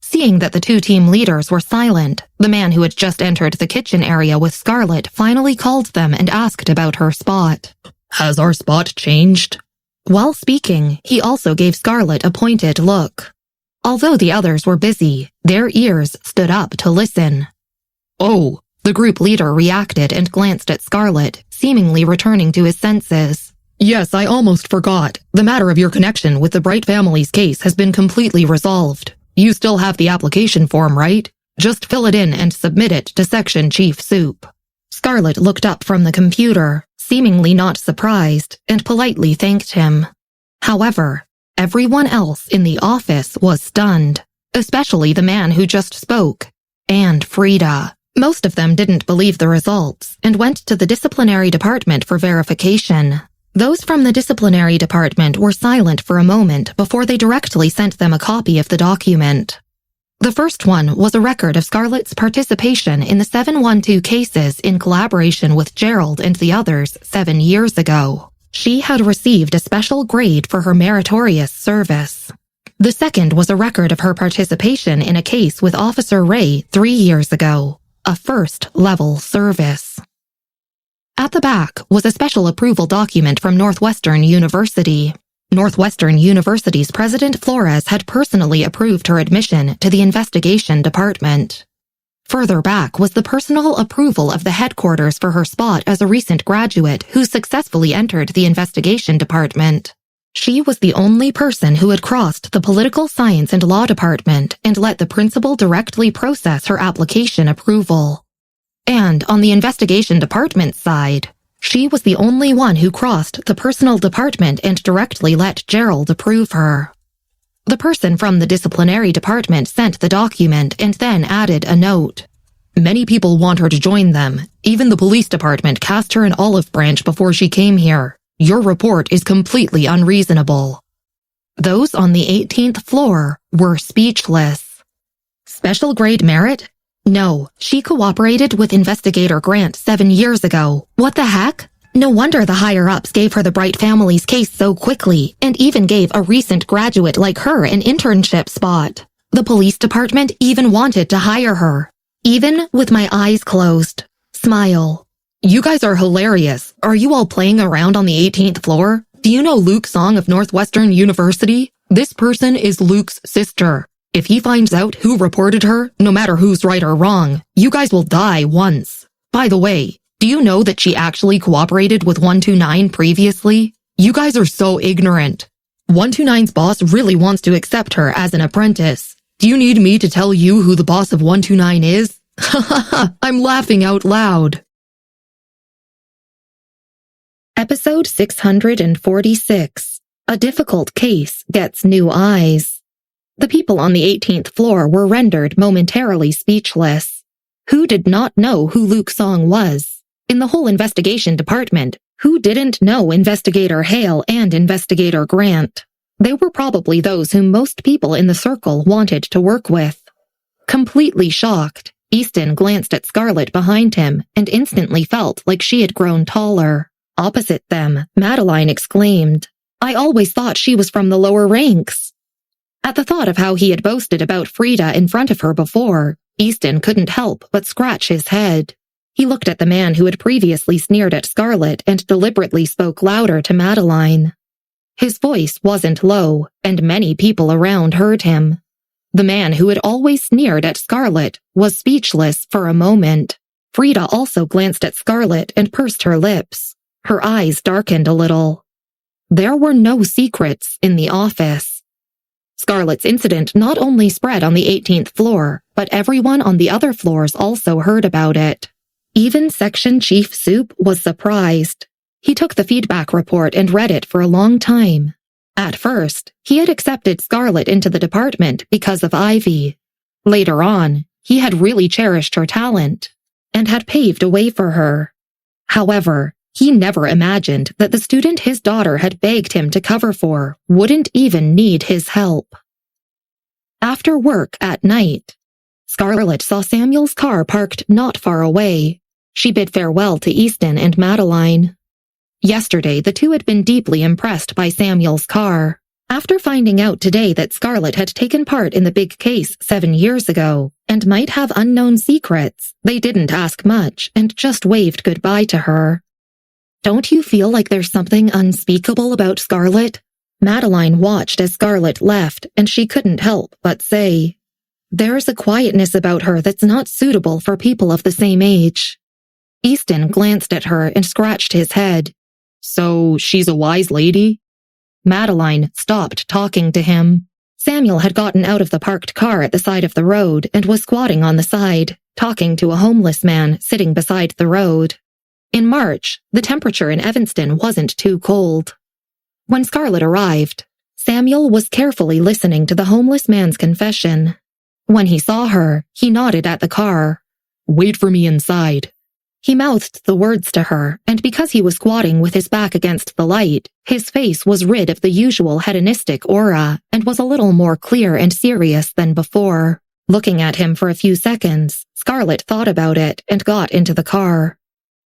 Seeing that the two team leaders were silent, the man who had just entered the kitchen area with Scarlett finally called them and asked about her spot. Has our spot changed? While speaking, he also gave Scarlett a pointed look. Although the others were busy, their ears stood up to listen. Oh, the group leader reacted and glanced at Scarlett, seemingly returning to his senses. Yes, I almost forgot. The matter of your connection with the Bright family's case has been completely resolved. You still have the application form, right? Just fill it in and submit it to Section Chief Soup. Scarlett looked up from the computer, seemingly not surprised, and politely thanked him. However, everyone else in the office was stunned, especially the man who just spoke, and Frida. Most of them didn't believe the results and went to the disciplinary department for verification. Those from the disciplinary department were silent for a moment before they directly sent them a copy of the document. The first one was a record of Scarlett's participation in the 712 cases in collaboration with Gerald and the others 7 years ago. She had received a special grade for her meritorious service. The second was a record of her participation in a case with Officer Ray 3 years ago, a first-level service. At the back was a special approval document from Northwestern University. Northwestern University's President Flores had personally approved her admission to the investigation department. Further back was the personal approval of the headquarters for her spot as a recent graduate who successfully entered the investigation department. She was the only person who had crossed the political science and law department and let the principal directly process her application approval. And on the investigation department side, she was the only one who crossed the personal department and directly let Gerald approve her. The person from the disciplinary department sent the document and then added a note. Many people want her to join them. Even the police department cast her an olive branch before she came here. Your report is completely unreasonable. Those on the 18th floor were speechless. Special grade merit? No, she cooperated with Investigator Grant 7 years ago. What the heck? No wonder the higher-ups gave her the Bright family's case so quickly, and even gave a recent graduate like her an internship spot. The police department even wanted to hire her. Even with my eyes closed. Smile. You guys are hilarious. Are you all playing around on the 18th floor? Do you know Luke Song of Northwestern University? This person is Luke's sister. If he finds out who reported her, no matter who's right or wrong, you guys will die once. By the way, do you know that she actually cooperated with 129 previously? You guys are so ignorant. 129's boss really wants to accept her as an apprentice. Do you need me to tell you who the boss of 129 is? Ha ha ha, I'm laughing out loud. Episode 646. A difficult case gets new eyes. The people on the 18th floor were rendered momentarily speechless. Who did not know who Luke Song was? In the whole investigation department, who didn't know Investigator Hale and Investigator Grant? They were probably those whom most people in the circle wanted to work with. Completely shocked, Easton glanced at Scarlett behind him and instantly felt like she had grown taller. Opposite them, Madeline exclaimed, "I always thought she was from the lower ranks." At the thought of how he had boasted about Frida in front of her before, Easton couldn't help but scratch his head. He looked at the man who had previously sneered at Scarlett and deliberately spoke louder to Madeline. His voice wasn't low, and many people around heard him. The man who had always sneered at Scarlett was speechless for a moment. Frida also glanced at Scarlett and pursed her lips. Her eyes darkened a little. There were no secrets in the office. Scarlett's incident not only spread on the 18th floor, but everyone on the other floors also heard about it. Even Section Chief Soup was surprised. He took the feedback report and read it for a long time. At first, he had accepted Scarlett into the department because of Ivy. Later on, he had really cherished her talent and had paved a way for her. However, he never imagined that the student his daughter had begged him to cover for wouldn't even need his help. After work at night, Scarlett saw Samuel's car parked not far away. She bid farewell to Easton and Madeline. Yesterday, the two had been deeply impressed by Samuel's car. After finding out today that Scarlett had taken part in the big case 7 years ago and might have unknown secrets, they didn't ask much and just waved goodbye to her. "Don't you feel like there's something unspeakable about Scarlett?" Madeline watched as Scarlett left, and she couldn't help but say, "There's a quietness about her that's not suitable for people of the same age." Easton glanced at her and scratched his head. "So she's a wise lady?" Madeline stopped talking to him. Samuel had gotten out of the parked car at the side of the road and was squatting on the side, talking to a homeless man sitting beside the road. In March, the temperature in Evanston wasn't too cold. When Scarlett arrived, Samuel was carefully listening to the homeless man's confession. When he saw her, he nodded at the car. "Wait for me inside." He mouthed the words to her, and because he was squatting with his back against the light, his face was rid of the usual hedonistic aura and was a little more clear and serious than before. Looking at him for a few seconds, Scarlett thought about it and got into the car.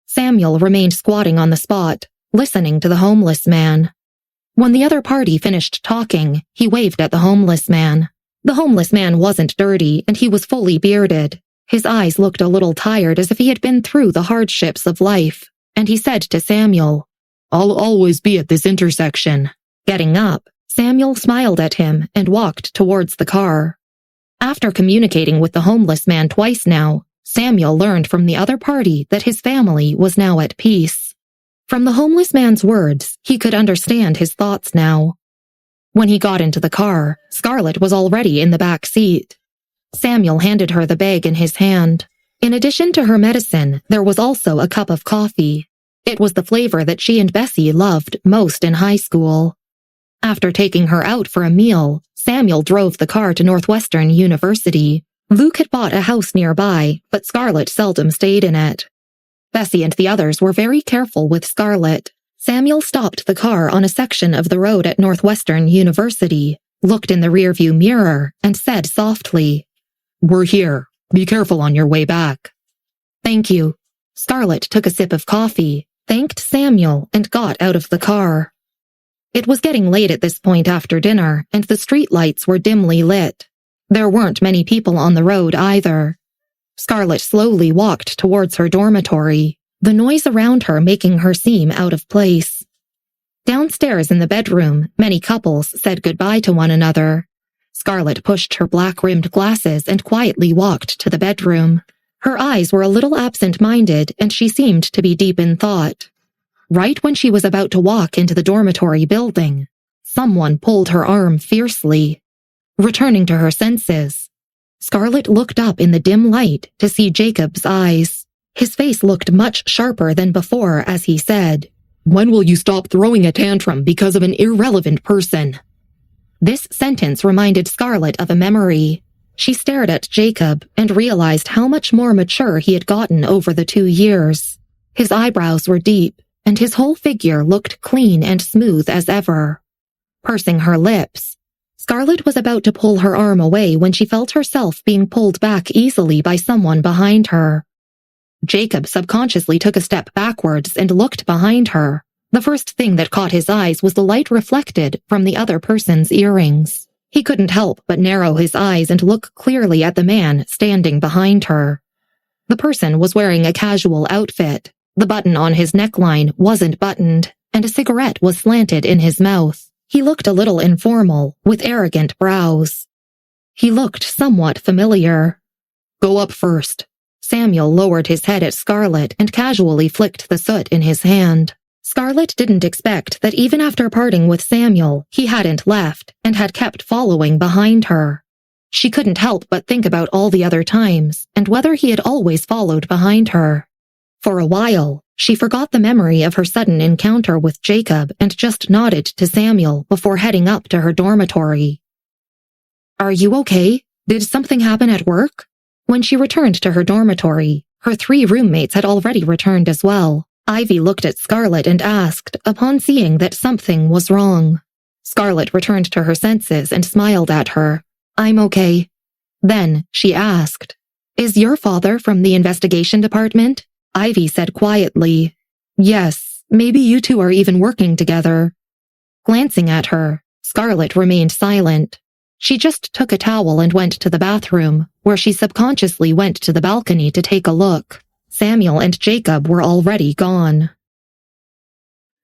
Samuel remained squatting on the spot, listening to the homeless man. When the other party finished talking, he waved at the homeless man. The homeless man wasn't dirty, and he was fully bearded. His eyes looked a little tired, as if he had been through the hardships of life, and he said to Samuel, "I'll always be at this intersection." Getting up, Samuel smiled at him and walked towards the car. After communicating with the homeless man twice now, Samuel learned from the other party that his family was now at peace. From the homeless man's words, he could understand his thoughts now. When he got into the car, Scarlett was already in the back seat. Samuel handed her the bag in his hand. In addition to her medicine, there was also a cup of coffee. It was the flavor that she and Bessy loved most in high school. After taking her out for a meal, Samuel drove the car to Northwestern University. Luke had bought a house nearby, but Scarlett seldom stayed in it. Bessy and the others were very careful with Scarlett. Samuel stopped the car on a section of the road at Northwestern University, looked in the rearview mirror, and said softly, "We're here. Be careful on your way back." "Thank you." Scarlett took a sip of coffee, thanked Samuel, and got out of the car. It was getting late at this point after dinner, and the street lights were dimly lit. There weren't many people on the road either. Scarlett slowly walked towards her dormitory, the noise around her making her seem out of place. Downstairs in the bedroom, many couples said goodbye to one another. Scarlett pushed her black-rimmed glasses and quietly walked to the bedroom. Her eyes were a little absent-minded, and she seemed to be deep in thought. Right when she was about to walk into the dormitory building, someone pulled her arm fiercely. Returning to her senses, Scarlett looked up in the dim light to see Jacob's eyes. His face looked much sharper than before as he said, "When will you stop throwing a tantrum because of an irrelevant person?" This sentence reminded Scarlett of a memory. She stared at Jacob and realized how much more mature he had gotten over the 2 years. His eyebrows were deep, and his whole figure looked clean and smooth as ever. Pursing her lips, Scarlett was about to pull her arm away when she felt herself being pulled back easily by someone behind her. Jacob subconsciously took a step backwards and looked behind her. The first thing that caught his eyes was the light reflected from the other person's earrings. He couldn't help but narrow his eyes and look clearly at the man standing behind her. The person was wearing a casual outfit. The button on his neckline wasn't buttoned, and a cigarette was slanted in his mouth. He looked a little informal, with arrogant brows. He looked somewhat familiar. "Go up first." Samuel lowered his head at Scarlett and casually flicked the soot in his hand. Scarlett didn't expect that even after parting with Samuel, he hadn't left and had kept following behind her. She couldn't help but think about all the other times and whether he had always followed behind her. For a while, she forgot the memory of her sudden encounter with Jacob and just nodded to Samuel before heading up to her dormitory. "Are you okay? Did something happen at work?" When she returned to her dormitory, her 3 roommates had already returned as well. Ivy looked at Scarlett and asked, upon seeing that something was wrong. Scarlett returned to her senses and smiled at her. "I'm okay." Then she asked, "Is your father from the investigation department?" Ivy said quietly, "Yes, Maybe you two are even working together." Glancing at her, Scarlett remained silent. She just took a towel and went to the bathroom, where she subconsciously went to the balcony to take a look. Samuel and Jacob were already gone.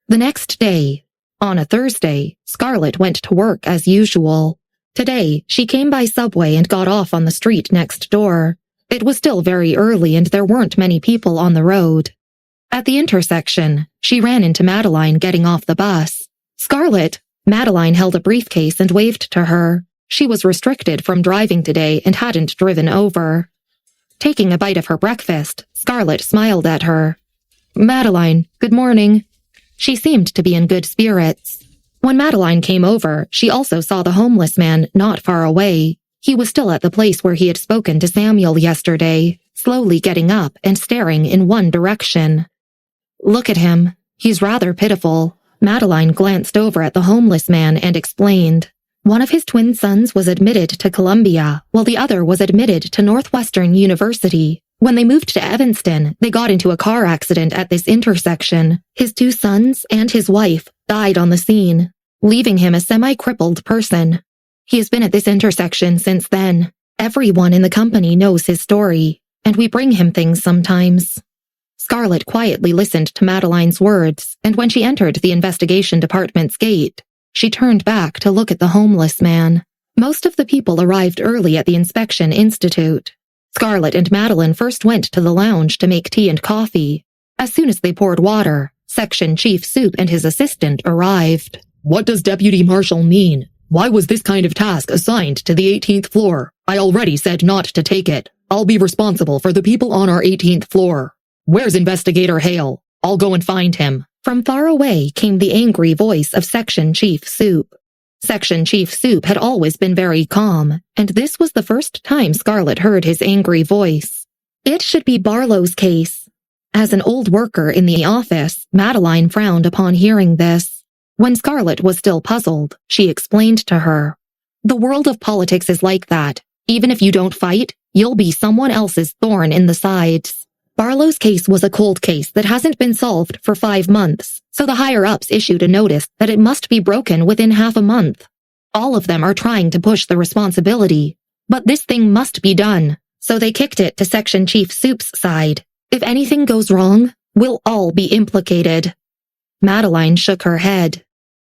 The next day, on a Thursday, Scarlett went to work as usual. Today, she came by subway and got off on the street next door. It was still very early and there weren't many people on the road. At the intersection, she ran into Madeline getting off the bus. "Scarlett!" Madeline held a briefcase and waved to her. She was restricted from driving today and hadn't driven over. Taking a bite of her breakfast, Scarlett smiled at her. "Madeline, good morning." She seemed to be in good spirits. When Madeline came over, she also saw the homeless man not far away. He was still at the place where he had spoken to Samuel yesterday, slowly getting up and staring in one direction. "Look at him. He's rather pitiful." Madeline glanced over at the homeless man and explained. One of his twin sons was admitted to Columbia, while the other was admitted to Northwestern University. When they moved to Evanston, they got into a car accident at this intersection. His 2 sons and his wife died on the scene, leaving him a semi-crippled person. He has been at this intersection since then. Everyone in the company knows his story, and we bring him things sometimes. Scarlett quietly listened to Madeline's words, and when she entered the investigation department's gate, she turned back to look at the homeless man. Most of the people arrived early at the inspection institute. Scarlett and Madeline first went to the lounge to make tea and coffee. As soon as they poured water, Section Chief Soup and his assistant arrived. "What does Deputy Marshal mean? Why was this kind of task assigned to the 18th floor? I already said not to take it. I'll be responsible for the people on our 18th floor. Where's Investigator Hale? I'll go and find him." From far away came the angry voice of Section Chief Soup. Section Chief Soup had always been very calm, and this was the first time Scarlett heard his angry voice. "It should be Barlow's case." As an old worker in the office, Madeline frowned upon hearing this. When Scarlett was still puzzled, she explained to her. "The world of politics is like that. Even if you don't fight, you'll be someone else's thorn in the sides. Barlow's case was a cold case that hasn't been solved for 5 months, so the higher-ups issued a notice that it must be broken within half a month. All of them are trying to push the responsibility, but this thing must be done, so they kicked it to Section Chief Soup's side. If anything goes wrong, we'll all be implicated." Madeline shook her head.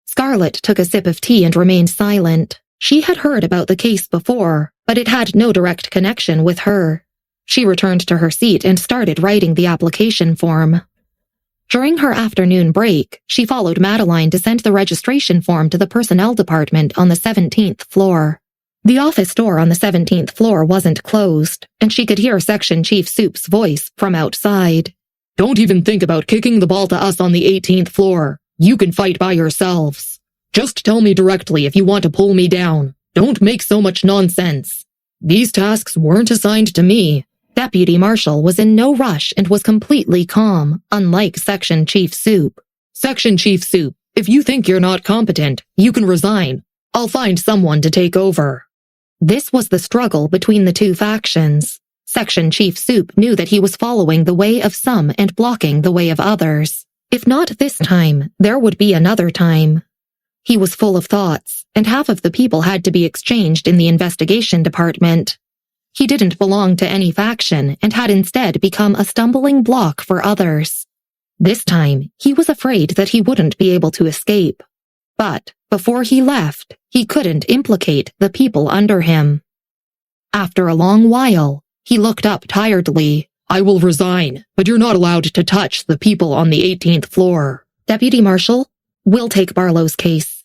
Scarlett took a sip of tea and remained silent. She had heard about the case before, but it had no direct connection with her. She returned to her seat and started writing the application form. During her afternoon break, she followed Madeline to send the registration form to the personnel department on the 17th floor. The office door on the 17th floor wasn't closed, and she could hear Section Chief Soup's voice from outside. "Don't even think about kicking the ball to us on the 18th floor. You can fight by yourselves. Just tell me directly if you want to pull me down. Don't make so much nonsense. These tasks weren't assigned to me." Deputy Marshal was in no rush and was completely calm, unlike Section Chief Soup. "Section Chief Soup, if you think you're not competent, you can resign. I'll find someone to take over." This was the struggle between the 2 factions. Section Chief Soup knew that he was following the way of some and blocking the way of others. If not this time, there would be another time. He was full of thoughts, and half of the people had to be exchanged in the investigation department. He didn't belong to any faction and had instead become a stumbling block for others. This time, he was afraid that he wouldn't be able to escape. But before he left, he couldn't implicate the people under him. After a long while, he looked up tiredly. "I will resign, but you're not allowed to touch the people on the 18th floor." "Deputy Marshal, we'll take Barlow's case."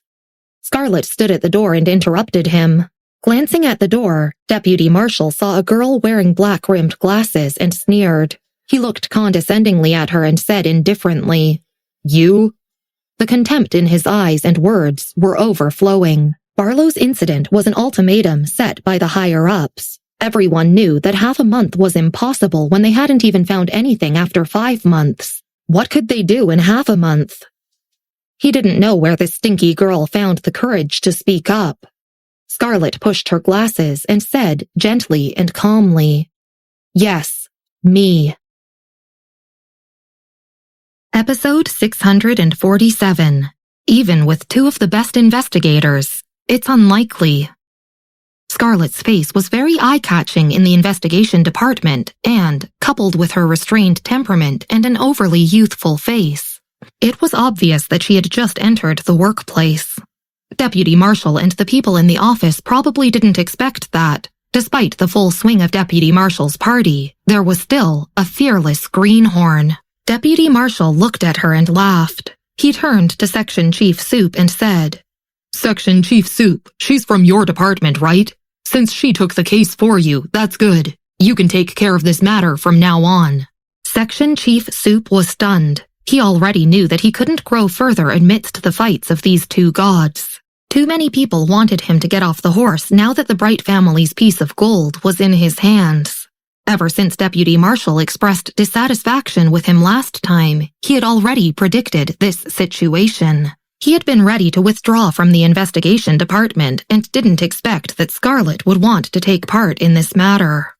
Scarlett stood at the door and interrupted him. Glancing at the door, Deputy Marshal saw a girl wearing black-rimmed glasses and sneered. He looked condescendingly at her and said indifferently, "You?" The contempt in his eyes and words were overflowing. Barlow's incident was an ultimatum set by the higher-ups. Everyone knew that half a month was impossible when they hadn't even found anything after 5 months. What could they do in half a month? He didn't know where the stinky girl found the courage to speak up. Scarlett pushed her glasses and said gently and calmly, "Yes, me." Episode 647. Even with two of the best investigators, it's unlikely. Scarlett's face was very eye-catching in the investigation department and, coupled with her restrained temperament and an overly youthful face, it was obvious that she had just entered the workplace. Deputy Marshal and the people in the office probably didn't expect that. Despite the full swing of Deputy Marshal's party, there was still a fearless greenhorn. Deputy Marshal looked at her and laughed. He turned to Section Chief Soup and said, Section Chief Soup, she's from your department, right? Since she took the case for you, that's good. You can take care of this matter from now on. Section Chief Soup was stunned. He already knew that he couldn't grow further amidst the fights of these two gods. Too many people wanted him to get off the horse now that the Bright family's piece of gold was in his hands. Ever since Deputy Marshal expressed dissatisfaction with him last time, he had already predicted this situation. He had been ready to withdraw from the investigation department and didn't expect that Scarlett would want to take part in this matter.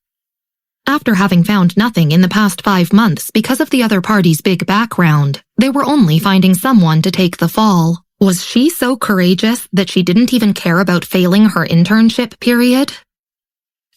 After having found nothing in the past 5 months because of the other party's big background, they were only finding someone to take the fall. Was she so courageous that she didn't even care about failing her internship period?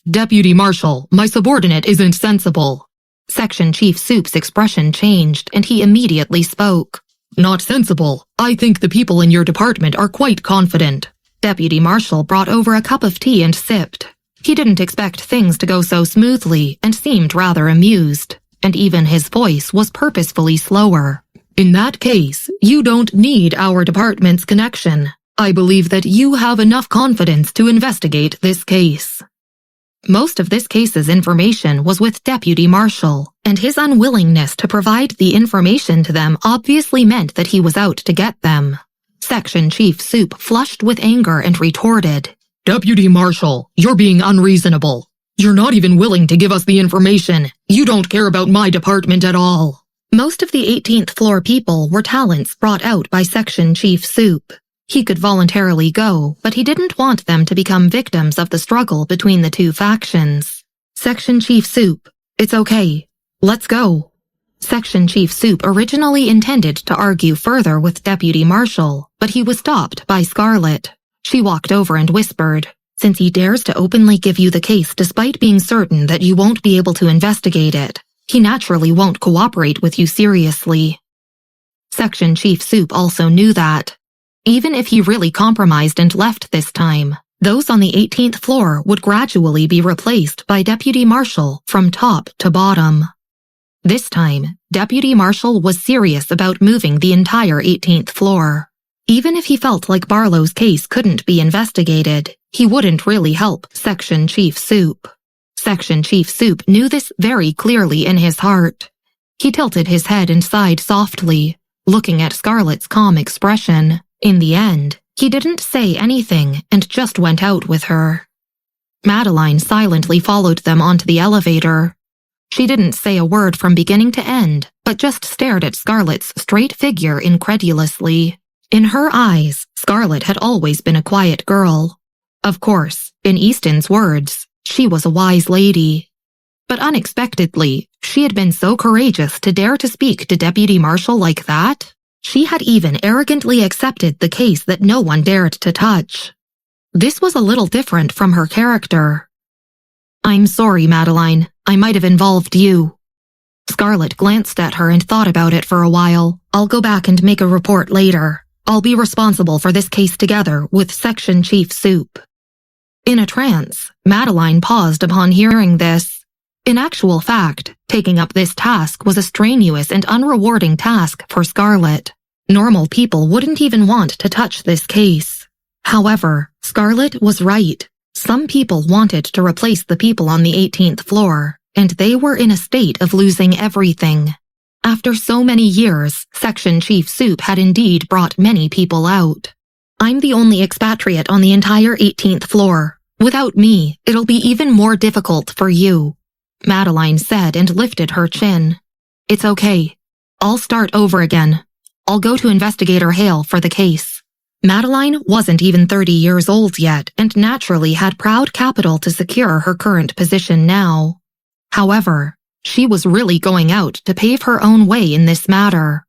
Deputy Marshal, my subordinate isn't sensible. Section Chief Soup's expression changed and he immediately spoke. Not sensible. I think the people in your department are quite confident. Deputy Marshal brought over a cup of tea and sipped. He didn't expect things to go so smoothly and seemed rather amused, and even his voice was purposefully slower. In that case, you don't need our department's connection. I believe that you have enough confidence to investigate this case. Most of this case's information was with Deputy Marshal, and his unwillingness to provide the information to them obviously meant that he was out to get them. Section Chief Soup flushed with anger and retorted, Deputy Marshal, you're being unreasonable. You're not even willing to give us the information. You don't care about my department at all. Most of the 18th floor people were talents brought out by Section Chief Soup. He could voluntarily go, but he didn't want them to become victims of the struggle between the two factions. Section Chief Soup, it's okay. Let's go. Section Chief Soup originally intended to argue further with Deputy Marshal, but he was stopped by Scarlett. She walked over and whispered, Since he dares to openly give you the case despite being certain that you won't be able to investigate it, he naturally won't cooperate with you seriously. Section Chief Soup also knew that. Even if he really compromised and left this time, those on the 18th floor would gradually be replaced by Deputy Marshal from top to bottom. This time, Deputy Marshal was serious about moving the entire 18th floor. Even if he felt like Barlow's case couldn't be investigated, he wouldn't really help Section Chief Soup. Section Chief Soup knew this very clearly in his heart. He tilted his head and sighed softly, looking at Scarlett's calm expression. In the end, he didn't say anything and just went out with her. Madeline silently followed them onto the elevator. She didn't say a word from beginning to end, but just stared at Scarlett's straight figure incredulously. In her eyes, Scarlett had always been a quiet girl. Of course, in Easton's words, she was a wise lady. But unexpectedly, she had been so courageous to dare to speak to Deputy Marshal like that. She had even arrogantly accepted the case that no one dared to touch. This was a little different from her character. I'm sorry, Madeline. I might have involved you. Scarlett glanced at her and thought about it for a while. I'll go back and make a report later. I'll be responsible for this case together with Section Chief Soup. In a trance, Madeline paused upon hearing this. In actual fact, taking up this task was a strenuous and unrewarding task for Scarlett. Normal people wouldn't even want to touch this case. However, Scarlett was right. Some people wanted to replace the people on the 18th floor, and they were in a state of losing everything. After so many years, Section Chief Soup had indeed brought many people out. I'm the only expatriate on the entire 18th floor. Without me, it'll be even more difficult for you, Madeline said and lifted her chin. It's okay. I'll start over again. I'll go to Investigator Hale for the case. Madeline wasn't even 30 years old yet and naturally had proud capital to secure her current position now. However, she was really going out to pave her own way in this matter.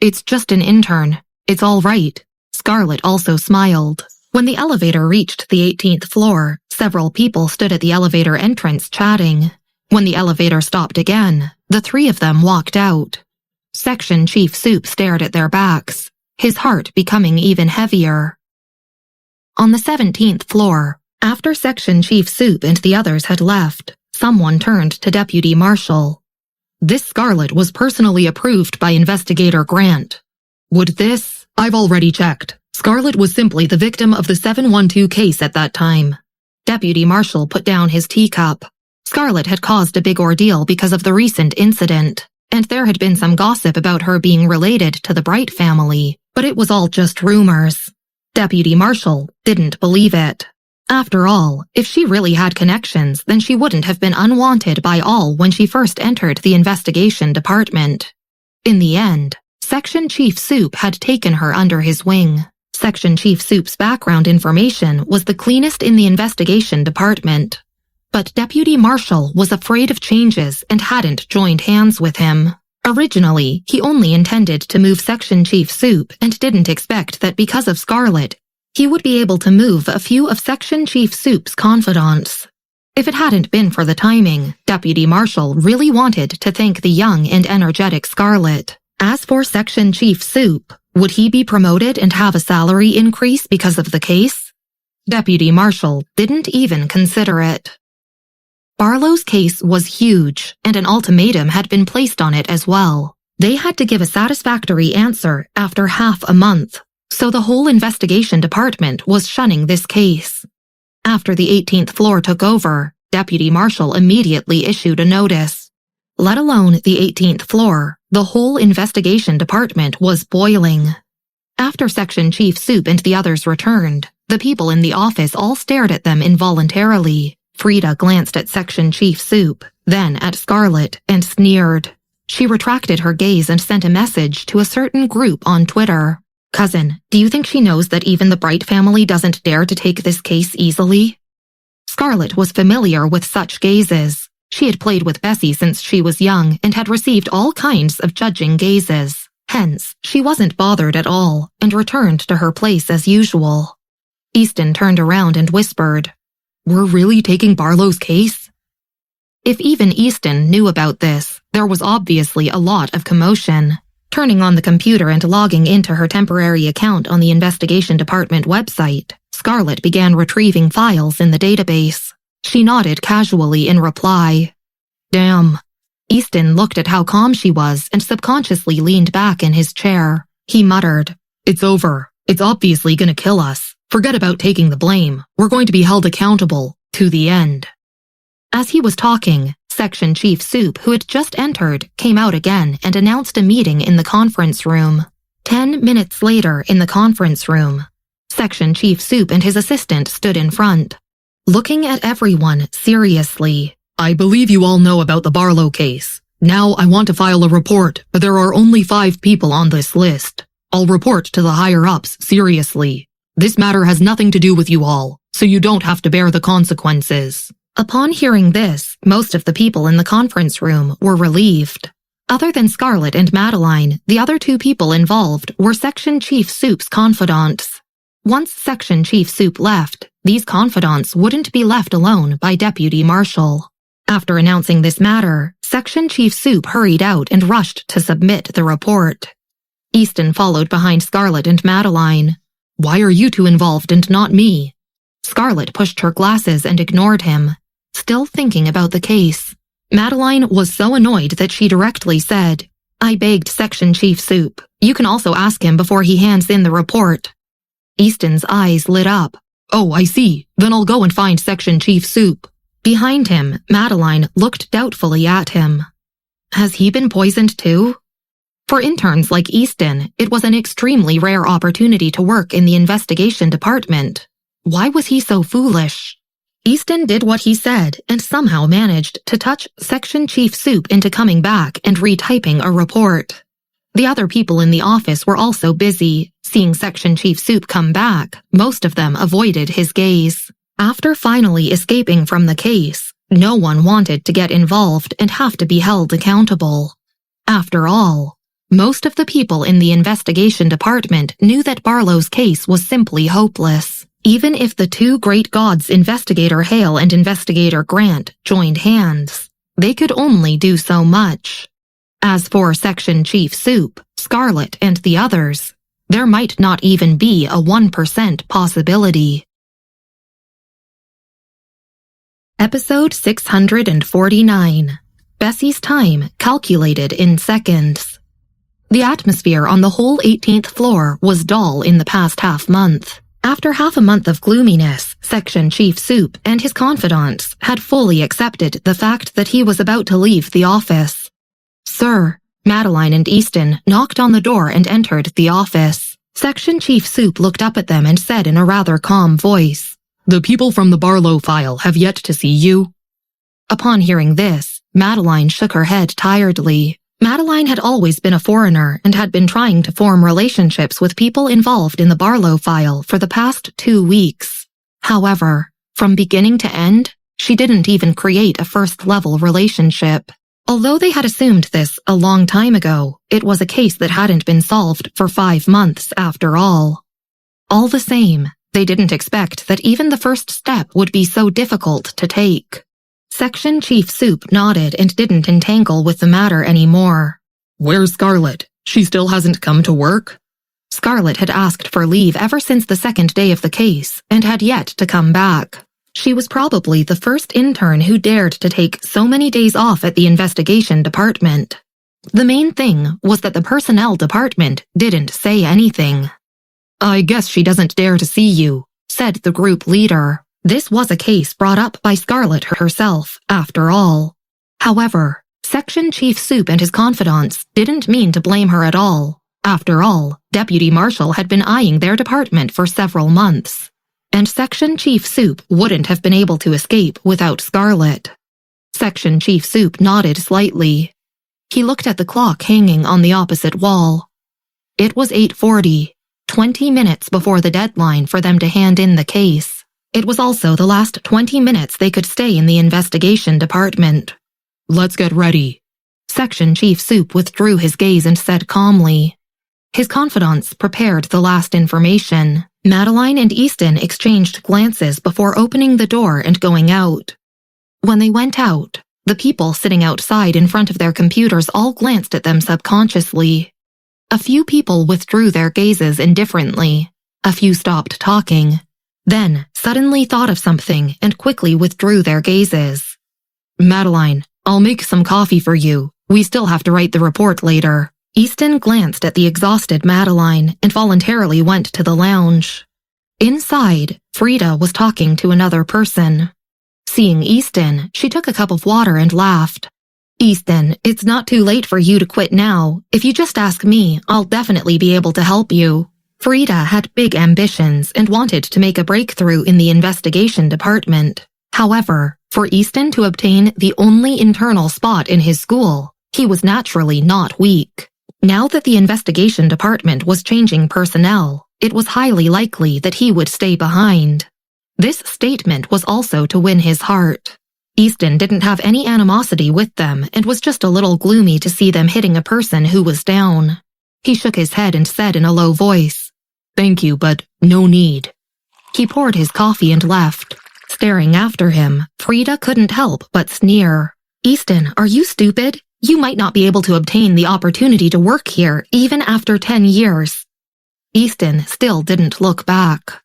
It's just an intern. It's all right. Scarlett also smiled. When the elevator reached the 18th floor, several people stood at the elevator entrance chatting. When the elevator stopped again, the three of them walked out. Section Chief Soup stared at their backs, his heart becoming even heavier. On the 17th floor, after Section Chief Soup and the others had left, someone turned to Deputy Marshal. This Scarlett was personally approved by Investigator Grant. Would this? I've already checked. Scarlett was simply the victim of the 712 case at that time. Deputy Marshal put down his teacup. Scarlett had caused a big ordeal because of the recent incident, and there had been some gossip about her being related to the Bright family, but it was all just rumors. Deputy Marshal didn't believe it. After all, if she really had connections, then she wouldn't have been unwanted by all when she first entered the investigation department. In the end, Section Chief Soup had taken her under his wing. Section Chief Soup's background information was the cleanest in the investigation department. But Deputy Marshal was afraid of changes and hadn't joined hands with him. Originally, he only intended to move Section Chief Soup and didn't expect that because of Scarlett, he would be able to move a few of Section Chief Soup's confidants. If it hadn't been for the timing, Deputy Marshal really wanted to thank the young and energetic Scarlett. As for Section Chief Soup, would he be promoted and have a salary increase because of the case? Deputy Marshal didn't even consider it. Barlow's case was huge, and an ultimatum had been placed on it as well. They had to give a satisfactory answer after half a month, so the whole investigation department was shunning this case. After the 18th floor took over, Deputy Marshal immediately issued a notice. Let alone the 18th floor, the whole investigation department was boiling. After Section Chief Soup and the others returned, the people in the office all stared at them involuntarily. Frida glanced at Section Chief Soup, then at Scarlett, and sneered. She retracted her gaze and sent a message to a certain group on Twitter. Cousin, do you think she knows that even the Bright family doesn't dare to take this case easily? Scarlett was familiar with such gazes. She had played with Bessy since she was young and had received all kinds of judging gazes. Hence, she wasn't bothered at all and returned to her place as usual. Easton turned around and whispered, "We're really taking Barlow's case?" If even Easton knew about this, there was obviously a lot of commotion. Turning on the computer and logging into her temporary account on the investigation department website, Scarlett began retrieving files in the database. She nodded casually in reply. Damn. Easton looked at how calm she was and subconsciously leaned back in his chair. He muttered, "It's over. It's obviously gonna kill us. Forget about taking the blame. We're going to be held accountable to the end." As he was talking, Section Chief Soup, who had just entered, came out again and announced a meeting in the conference room. 10 minutes later in the conference room, Section Chief Soup and his assistant stood in front, looking at everyone seriously. "I believe you all know about the Barlow case. Now I want to file a report, but there are only 5 people on this list. I'll report to the higher-ups seriously. This matter has nothing to do with you all, so you don't have to bear the consequences." Upon hearing this, most of the people in the conference room were relieved. Other than Scarlett and Madeline, the other 2 people involved were Section Chief Soup's confidants. Once Section Chief Soup left, these confidants wouldn't be left alone by Deputy Marshal. After announcing this matter, Section Chief Soup hurried out and rushed to submit the report. Easton followed behind Scarlett and Madeline. "Why are you 2 involved and not me?" Scarlett pushed her glasses and ignored him, still thinking about the case. Madeline was so annoyed that she directly said, "I begged Section Chief Soup. You can also ask him before he hands in the report." Easton's eyes lit up. "Oh, I see. Then I'll go and find Section Chief Soup." Behind him, Madeline looked doubtfully at him. Has he been poisoned too? For interns like Easton, it was an extremely rare opportunity to work in the investigation department. Why was he so foolish? Easton did what he said and somehow managed to touch Section Chief Soup into coming back and retyping a report. The other people in the office were also busy. Seeing Section Chief Soup come back, most of them avoided his gaze. After finally escaping from the case, no one wanted to get involved and have to be held accountable. After all, Most of the people in the investigation department knew that Barlow's case was simply hopeless. Even if the two great gods, Investigator Hale and Investigator Grant, joined hands, they could only do so much. As for Section Chief Soup, Scarlet, and the others, there might not even be a 1% possibility. Episode 649. Bessy's time calculated in seconds. The atmosphere on the whole 18th floor was dull in the past half-month. After half a month of gloominess, Section Chief Soup and his confidants had fully accepted the fact that he was about to leave the office. "Sir," Madeline and Easton knocked on the door and entered the office. Section Chief Soup looked up at them and said in a rather calm voice, "The people from the Barlow file have yet to see you." Upon hearing this, Madeline shook her head tiredly. Madeline had always been a foreigner and had been trying to form relationships with people involved in the Barlow file for the past 2 weeks. However, from beginning to end, she didn't even create a first-level relationship. Although they had assumed this a long time ago, it was a case that hadn't been solved for 5 months after all. All the same, they didn't expect that even the first step would be so difficult to take. Section Chief Soup nodded and didn't entangle with the matter anymore. "Where's Scarlet? She still hasn't come to work?" Scarlet had asked for leave ever since the second day of the case and had yet to come back. She was probably the first intern who dared to take so many days off at the investigation department. The main thing was that the personnel department didn't say anything. "I guess she doesn't dare to see you," said the group leader. This was a case brought up by Scarlet herself, after all. However, Section Chief Soup and his confidants didn't mean to blame her at all. After all, Deputy Marshal had been eyeing their department for several months, and Section Chief Soup wouldn't have been able to escape without Scarlet. Section Chief Soup nodded slightly. He looked at the clock hanging on the opposite wall. It was 8:40, 20 minutes before the deadline for them to hand in the case. It was also the last 20 minutes they could stay in the investigation department. "Let's get ready." Section Chief Soup withdrew his gaze and said calmly. His confidants prepared the last information. Madeline and Easton exchanged glances before opening the door and going out. When they went out, the people sitting outside in front of their computers all glanced at them subconsciously. A few people withdrew their gazes indifferently. A few stopped talking. Then suddenly thought of something and quickly withdrew their gazes. "Madeline, I'll make some coffee for you. We still have to write the report later." Easton glanced at the exhausted Madeline and voluntarily went to the lounge. Inside, Frida was talking to another person. Seeing Easton, she took a cup of water and laughed. "Easton, it's not too late for you to quit now. If you just ask me, I'll definitely be able to help you." Frida had big ambitions and wanted to make a breakthrough in the investigation department. However, for Easton to obtain the only internal spot in his school, he was naturally not weak. Now that the investigation department was changing personnel, it was highly likely that he would stay behind. This statement was also to win his heart. Easton didn't have any animosity with them and was just a little gloomy to see them hitting a person who was down. He shook his head and said in a low voice, "Thank you, but no need." He poured his coffee and left. Staring after him, Frida couldn't help but sneer. "Easton, are you stupid? You might not be able to obtain the opportunity to work here even after 10 years. Easton still didn't look back.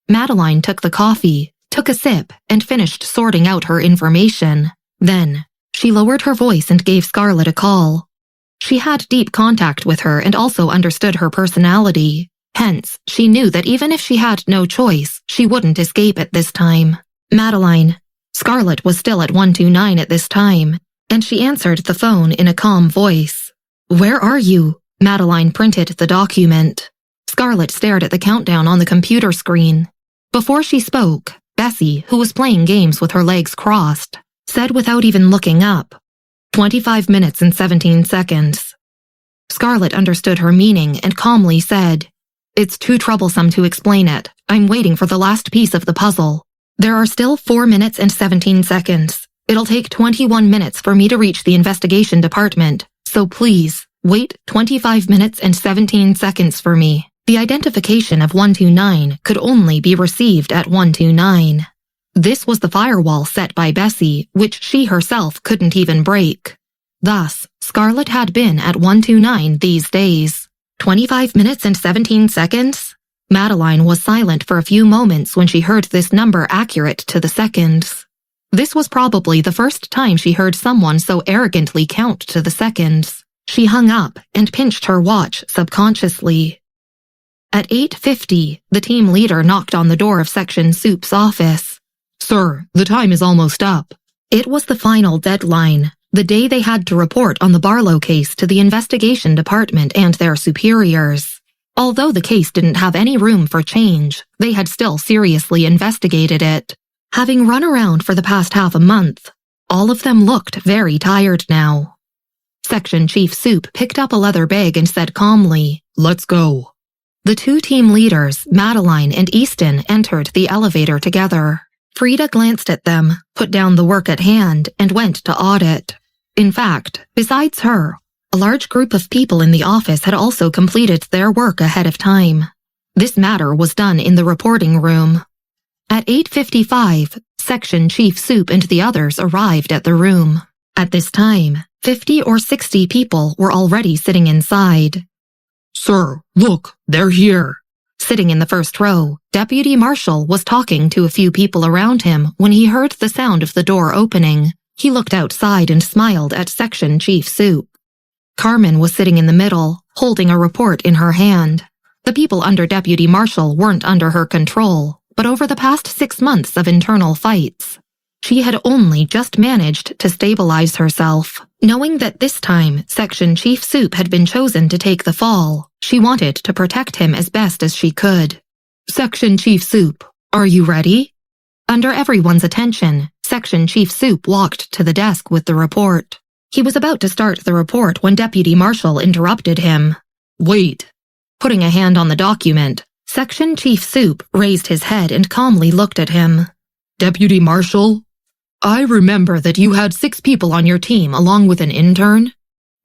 Madeline took the coffee, took a sip, and finished sorting out her information. Then, she lowered her voice and gave Scarlet a call. She had deep contact with her and also understood her personality. Hence, she knew that even if she had no choice, she wouldn't escape at this time. "Madeline." Scarlet was still at 129 at this time, and she answered the phone in a calm voice. "Where are you?" Madeline printed the document. Scarlet stared at the countdown on the computer screen. Before she spoke, Bessy, who was playing games with her legs crossed, said without even looking up, 25 minutes and 17 seconds. Scarlet understood her meaning and calmly said, "It's too troublesome to explain it. I'm waiting for the last piece of the puzzle. There are still 4 minutes and 17 seconds. It'll take 21 minutes for me to reach the investigation department, so please, Wait 25 minutes and 17 seconds for me. The identification of 129 could only be received at 129. This was the firewall set by Bessy, which she herself couldn't even break. Thus, Scarlett had been at 129 these days. 25 minutes and 17 seconds? Madeline was silent for a few moments when she heard this number accurate to the seconds. This was probably the first time she heard someone so arrogantly count to the seconds. She hung up and pinched her watch subconsciously. At 8:50, the team leader knocked on the door of Section Soup's office. Sir, the time is almost up. It was the final deadline, the day they had to report on the Barlow case to the investigation department and their superiors. Although the case didn't have any room for change, they had still seriously investigated it. Having run around for the past half a month, all of them looked very tired now. Section Chief Soup picked up a leather bag and said calmly, "Let's go." The two team leaders, Madeline and Easton, entered the elevator together. Frida glanced at them, put down the work at hand, and went to audit. In fact, besides her, a large group of people in the office had also completed their work ahead of time. This matter was done in the reporting room. At 8:55, Section Chief Soup and the others arrived at the room. At this time, 50 or 60 people were already sitting inside. Sir, look, they're here. Sitting in the first row, Deputy Marshal was talking to a few people around him when he heard the sound of the door opening. He looked outside and smiled at Section Chief Soup. Carmen was sitting in the middle, holding a report in her hand. The people under Deputy Marshal weren't under her control, but over the past 6 months of internal fights, she had only just managed to stabilize herself. Knowing that this time Section Chief Soup had been chosen to take the fall, she wanted to protect him as best as she could. "Section Chief Soup, are you ready?" Under everyone's attention, Section Chief Soup walked to the desk with the report. He was about to start the report when Deputy Marshal interrupted him. "Wait." Putting a hand on the document, Section Chief Soup raised his head and calmly looked at him. "Deputy Marshal, I remember that you had 6 people on your team along with an intern."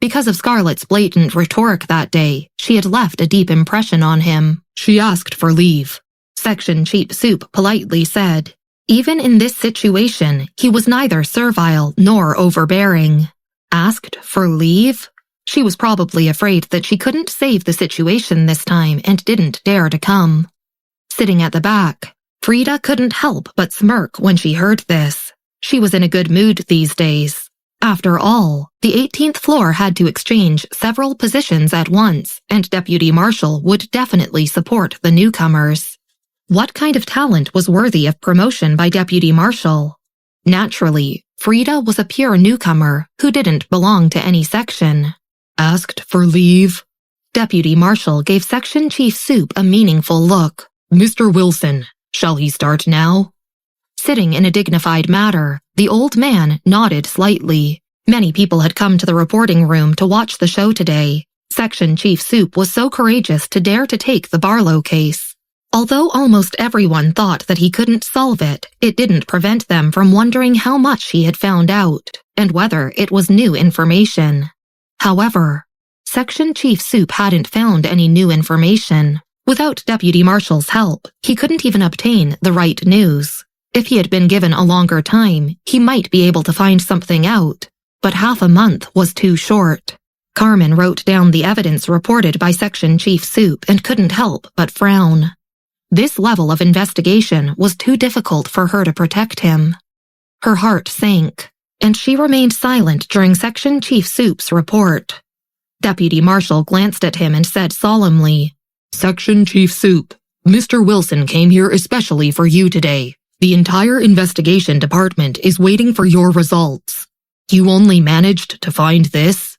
Because of Scarlett's blatant rhetoric that day, she had left a deep impression on him. "She asked for leave," Section Chief Soup politely said. Even in this situation, he was neither servile nor overbearing. Asked for leave? She was probably afraid that she couldn't save the situation this time and didn't dare to come. Sitting at the back, Frida couldn't help but smirk when she heard this. She was in a good mood these days. After all, the 18th floor had to exchange several positions at once, and Deputy Marshal would definitely support the newcomers. What kind of talent was worthy of promotion by Deputy Marshal? Naturally, Frida was a pure newcomer who didn't belong to any section. Asked for leave? Deputy Marshal gave Section Chief Soup a meaningful look. "Mr. Wilson, shall he start now?" Sitting in a dignified manner, the old man nodded slightly. Many people had come to the reporting room to watch the show today. Section Chief Soup was so courageous to dare to take the Barlow case. Although almost everyone thought that he couldn't solve it, it didn't prevent them from wondering how much he had found out, and whether it was new information. However, Section Chief Soup hadn't found any new information. Without Deputy Marshal's help, he couldn't even obtain the right news. If he had been given a longer time, he might be able to find something out, but half a month was too short. Carmen wrote down the evidence reported by Section Chief Soup and couldn't help but frown. This level of investigation was too difficult for her to protect him. Her heart sank, and she remained silent during Section Chief Soup's report. Deputy Marshal glanced at him and said solemnly, "Section Chief Soup, Mr. Wilson came here especially for you today. The entire investigation department is waiting for your results. You only managed to find this?"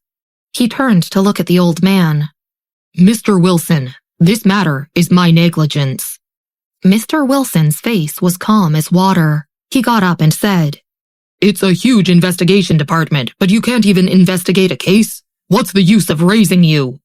He turned to look at the old man. "Mr. Wilson, this matter is my negligence." Mr. Wilson's face was calm as water. He got up and said, "It's a huge investigation department, but you can't even investigate a case? What's the use of raising you?"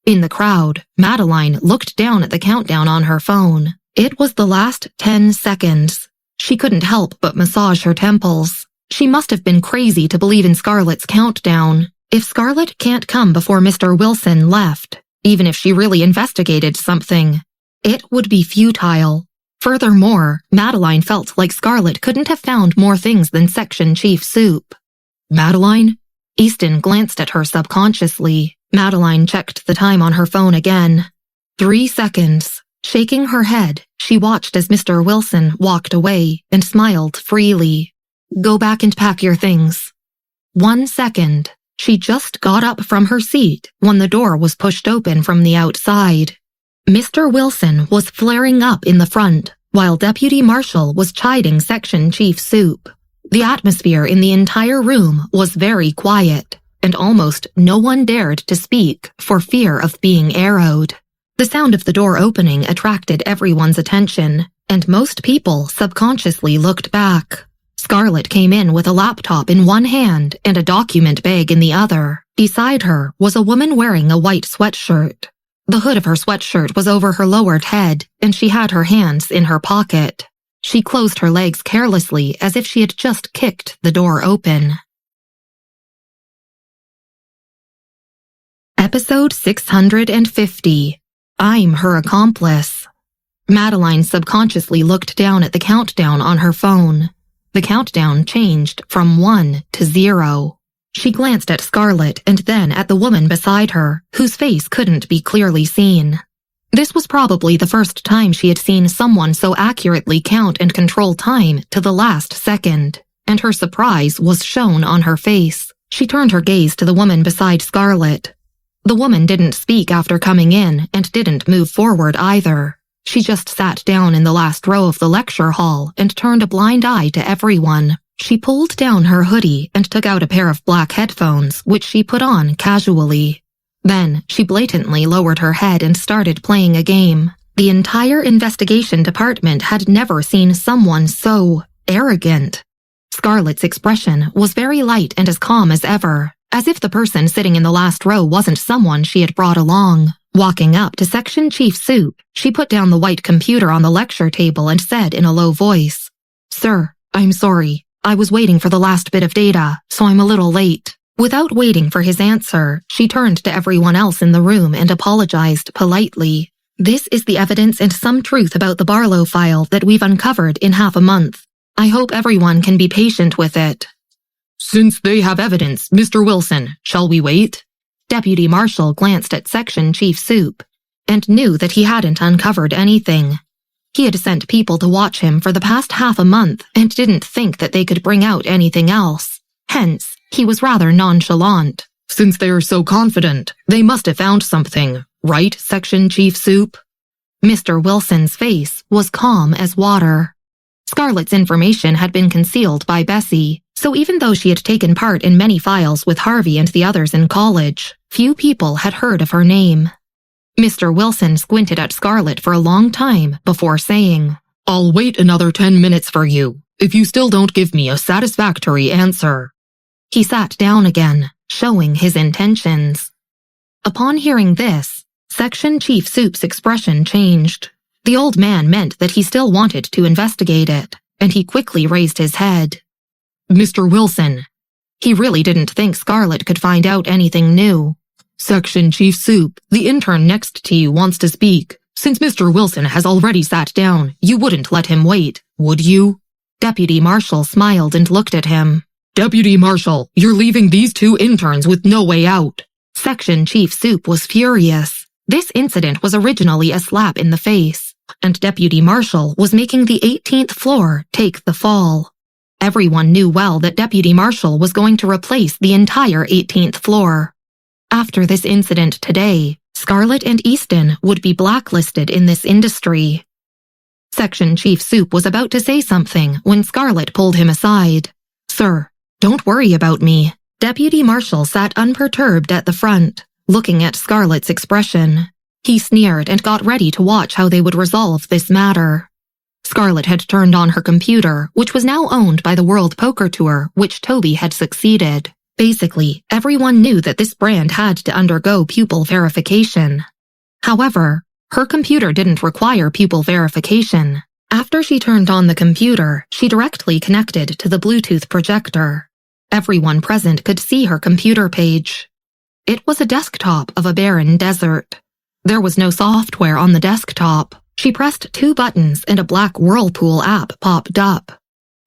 In the crowd, Madeline looked down at the countdown on her phone. It was the last 10 seconds. She couldn't help but massage her temples. She must have been crazy to believe in Scarlett's countdown. If Scarlett can't come before Mr. Wilson left, even if she really investigated something, it would be futile. Furthermore, Madeline felt like Scarlett couldn't have found more things than Section Chief Soup. Madeline? Easton glanced at her subconsciously. Madeline checked the time on her phone again. 3 seconds. Shaking her head, she watched as Mr. Wilson walked away and smiled freely. Go back and pack your things. 1 second. She just got up from her seat when the door was pushed open from the outside. Mr. Wilson was flaring up in the front, while Deputy Marshal was chiding Section Chief Soup. The atmosphere in the entire room was very quiet, and almost no one dared to speak for fear of being arrowed. The sound of the door opening attracted everyone's attention, and most people subconsciously looked back. Scarlett came in with a laptop in one hand and a document bag in the other. Beside her was a woman wearing a white sweatshirt. The hood of her sweatshirt was over her lowered head, and she had her hands in her pocket. She closed her legs carelessly as if she had just kicked the door open. Episode 650. I'm her accomplice. Madeline subconsciously looked down at the countdown on her phone. The countdown changed from 1 to 0. She glanced at Scarlett and then at the woman beside her, whose face couldn't be clearly seen. This was probably the first time she had seen someone so accurately count and control time to the last second, and her surprise was shown on her face. She turned her gaze to the woman beside Scarlett. The woman didn't speak after coming in and didn't move forward either. She just sat down in the last row of the lecture hall and turned a blind eye to everyone. She pulled down her hoodie and took out a pair of black headphones, which she put on casually. Then, she blatantly lowered her head and started playing a game. The entire investigation department had never seen someone so arrogant. Scarlett's expression was very light and as calm as ever, as if the person sitting in the last row wasn't someone she had brought along. Walking up to Section Chief Soup, she put down the white computer on the lecture table and said in a low voice, "Sir, I'm sorry. I was waiting for the last bit of data, so I'm a little late." Without waiting for his answer, she turned to everyone else in the room and apologized politely. "This is the evidence and some truth about the Barlow file that we've uncovered in half a month. I hope everyone can be patient with it." Since they have evidence, Mr. Wilson, shall we wait? Deputy Marshal glanced at Section Chief Soup and knew that he hadn't uncovered anything. He had sent people to watch him for the past half a month and didn't think that they could bring out anything else. Hence, he was rather nonchalant. Since they are so confident, they must have found something, right, Section Chief Soup? Mr. Wilson's face was calm as water. Scarlett's information had been concealed by Bessy, so even though she had taken part in many files with Harvey and the others in college, few people had heard of her name. Mr. Wilson squinted at Scarlett for a long time before saying, "I'll wait another 10 minutes for you, if you still don't give me a satisfactory answer." He sat down again, showing his intentions. Upon hearing this, Section Chief Soup's expression changed. The old man meant that he still wanted to investigate it, and he quickly raised his head. "Mr. Wilson." He really didn't think Scarlett could find out anything new. "Section Chief Soup, the intern next to you wants to speak. Since Mr. Wilson has already sat down, you wouldn't let him wait, would you?" Deputy Marshal smiled and looked at him. "Deputy Marshal, you're leaving these 2 interns with no way out." Section Chief Soup was furious. This incident was originally a slap in the face, and Deputy Marshal was making the 18th floor take the fall. Everyone knew well that Deputy Marshal was going to replace the entire 18th floor. After this incident today, Scarlett and Easton would be blacklisted in this industry. Section Chief Soup was about to say something when Scarlett pulled him aside. "Sir, don't worry about me." Deputy Marshal sat unperturbed at the front, looking at Scarlett's expression. He sneered and got ready to watch how they would resolve this matter. Scarlett had turned on her computer, which was now owned by the World Poker Tour, which Toby had succeeded. Basically, everyone knew that this brand had to undergo pupil verification. However, her computer didn't require pupil verification. After she turned on the computer, she directly connected to the Bluetooth projector. Everyone present could see her computer page. It was a desktop of a barren desert. There was no software on the desktop. She pressed 2 buttons and a black Whirlpool app popped up.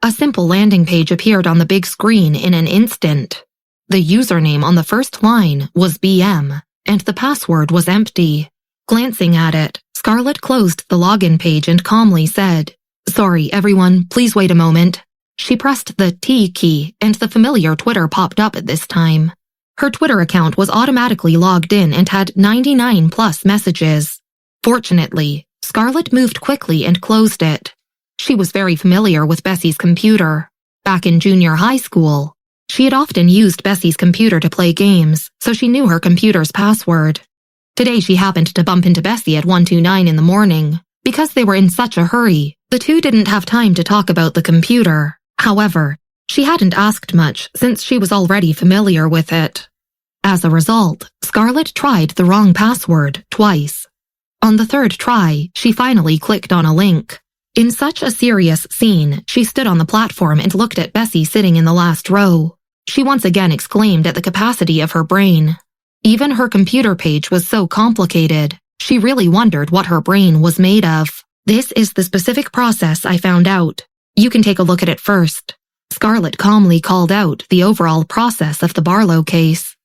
A simple landing page appeared on the big screen in an instant. The username on the first line was BM, and the password was empty. Glancing at it, Scarlett closed the login page and calmly said, "Sorry, everyone, please wait a moment." She pressed the T key, and the familiar Twitter popped up at this time. Her Twitter account was automatically logged in and had 99 plus messages. Fortunately, Scarlett moved quickly and closed it. She was very familiar with Bessy's computer. Back in junior high school, she had often used Bessy's computer to play games, so she knew her computer's password. Today she happened to bump into Bessy at 1:29 in the morning. Because they were in such a hurry, the two didn't have time to talk about the computer. However, she hadn't asked much since she was already familiar with it. As a result, Scarlett tried the wrong password twice. On the third try, she finally clicked on a link. In such a serious scene, she stood on the platform and looked at Bessy sitting in the last row. She once again exclaimed at the capacity of her brain. Even her computer page was so complicated, she really wondered what her brain was made of. "This is the specific process I found out. You can take a look at it first." Scarlett calmly called out the overall process of the Barlow case.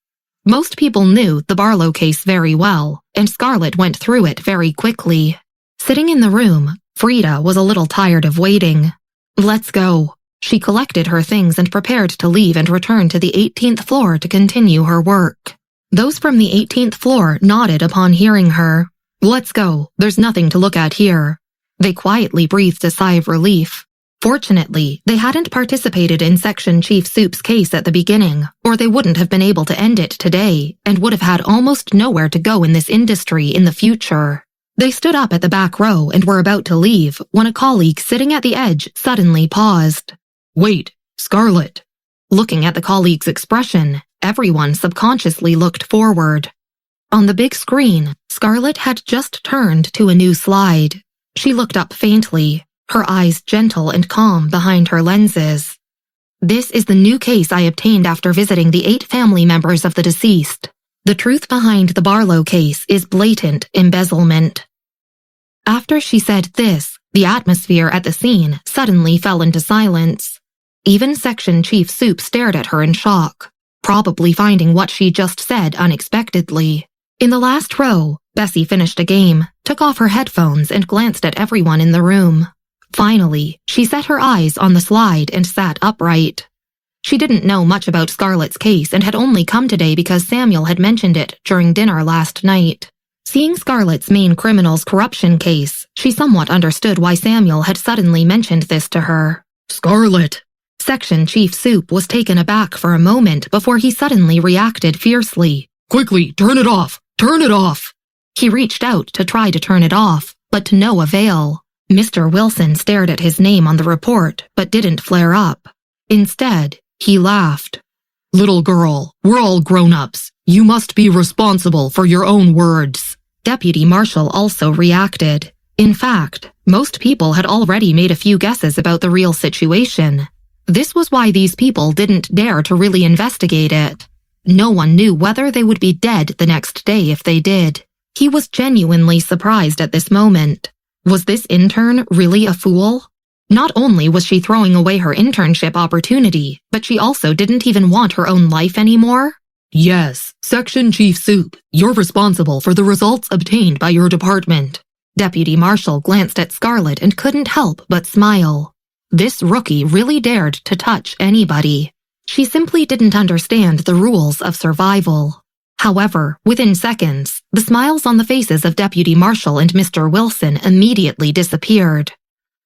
Most people knew the Barlow case very well, and Scarlett went through it very quickly. Sitting in the room, Frida was a little tired of waiting. "Let's go." She collected her things and prepared to leave and return to the 18th floor to continue her work. Those from the 18th floor nodded upon hearing her. "Let's go. There's nothing to look at here." They quietly breathed a sigh of relief. Fortunately, they hadn't participated in Section Chief Soup's case at the beginning, or they wouldn't have been able to end it today and would have had almost nowhere to go in this industry in the future. They stood up at the back row and were about to leave when a colleague sitting at the edge suddenly paused. "Wait, Scarlett." Looking at the colleague's expression, everyone subconsciously looked forward. On the big screen, Scarlett had just turned to a new slide. She looked up faintly, her eyes gentle and calm behind her lenses. "This is the new case I obtained after visiting the 8 family members of the deceased. The truth behind the Barlow case is blatant embezzlement." After she said this, the atmosphere at the scene suddenly fell into silence. Even Section Chief Soup stared at her in shock, probably finding what she just said unexpectedly. In the last row, Bessy finished a game, took off her headphones and glanced at everyone in the room. Finally, she set her eyes on the slide and sat upright. She didn't know much about Scarlett's case and had only come today because Samuel had mentioned it during dinner last night. Seeing Scarlett's main criminal's corruption case, she somewhat understood why Samuel had suddenly mentioned this to her. "Scarlett!" Section Chief Soup was taken aback for a moment before he suddenly reacted fiercely. "Quickly, turn it off! Turn it off!" He reached out to try to turn it off, but to no avail. Mr. Wilson stared at his name on the report, but didn't flare up. Instead, he laughed. "Little girl, we're all grown-ups. You must be responsible for your own words." Deputy Marshal also reacted. In fact, most people had already made a few guesses about the real situation. This was why these people didn't dare to really investigate it. No one knew whether they would be dead the next day if they did. He was genuinely surprised at this moment. Was this intern really a fool? Not only was she throwing away her internship opportunity, but she also didn't even want her own life anymore. "Yes, Section Chief Soup, you're responsible for the results obtained by your department." Deputy Marshal glanced at Scarlett and couldn't help but smile. This rookie really dared to touch anybody. She simply didn't understand the rules of survival. However, within seconds, the smiles on the faces of Deputy Marshal and Mr. Wilson immediately disappeared.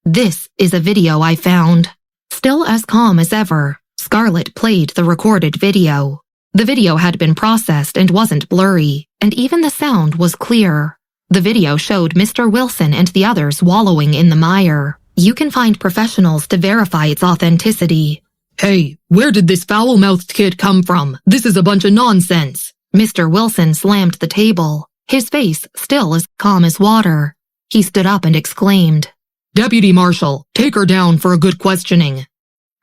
"This is a video I found." Still as calm as ever, Scarlett played the recorded video. The video had been processed and wasn't blurry, and even the sound was clear. The video showed Mr. Wilson and the others wallowing in the mire. You can find professionals to verify its authenticity. "Hey, where did this foul-mouthed kid come from? This is a bunch of nonsense." Mr. Wilson slammed the table, his face still as calm as water. He stood up and exclaimed, "Deputy Marshal, take her down for a good questioning."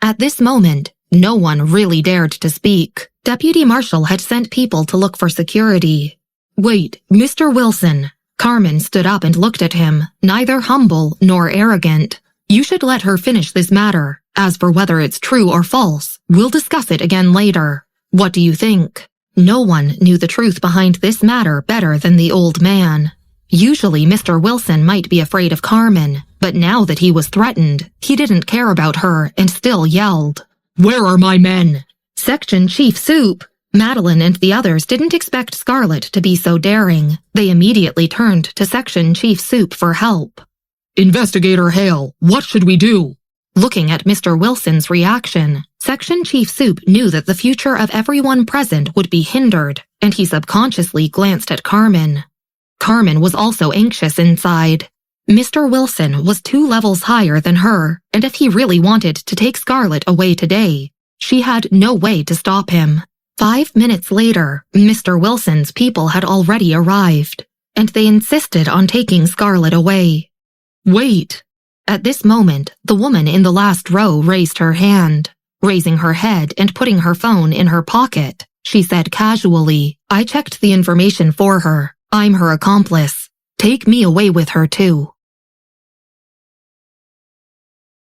At this moment, No one really dared to speak. Deputy Marshal had sent people to look for security. Wait, Mr. Wilson. Carmen stood up and looked at him, neither humble nor arrogant. You should let her finish this matter. As for whether it's true or false, we'll discuss it again later. What do you think? No one knew the truth behind this matter better than the old man. Usually Mr. Wilson might be afraid of Carmen, but now that he was threatened, he didn't care about her and still yelled. Where are my men? Section Chief Soup. Madeline and the others didn't expect Scarlett to be so daring. They immediately turned to Section Chief Soup for help. Investigator Hale, what should we do? Looking at Mr. Wilson's reaction, Section Chief Soup knew that the future of everyone present would be hindered, and he subconsciously glanced at Carmen. Carmen was also anxious inside. Mr. Wilson was 2 levels higher than her, and if he really wanted to take Scarlett away today, she had no way to stop him. 5 minutes later, Mr. Wilson's people had already arrived, and they insisted on taking Scarlett away. Wait. At this moment, the woman in the last row raised her hand. Raising her head and putting her phone in her pocket, she said casually, I checked the information for her. I'm her accomplice. Take me away with her too.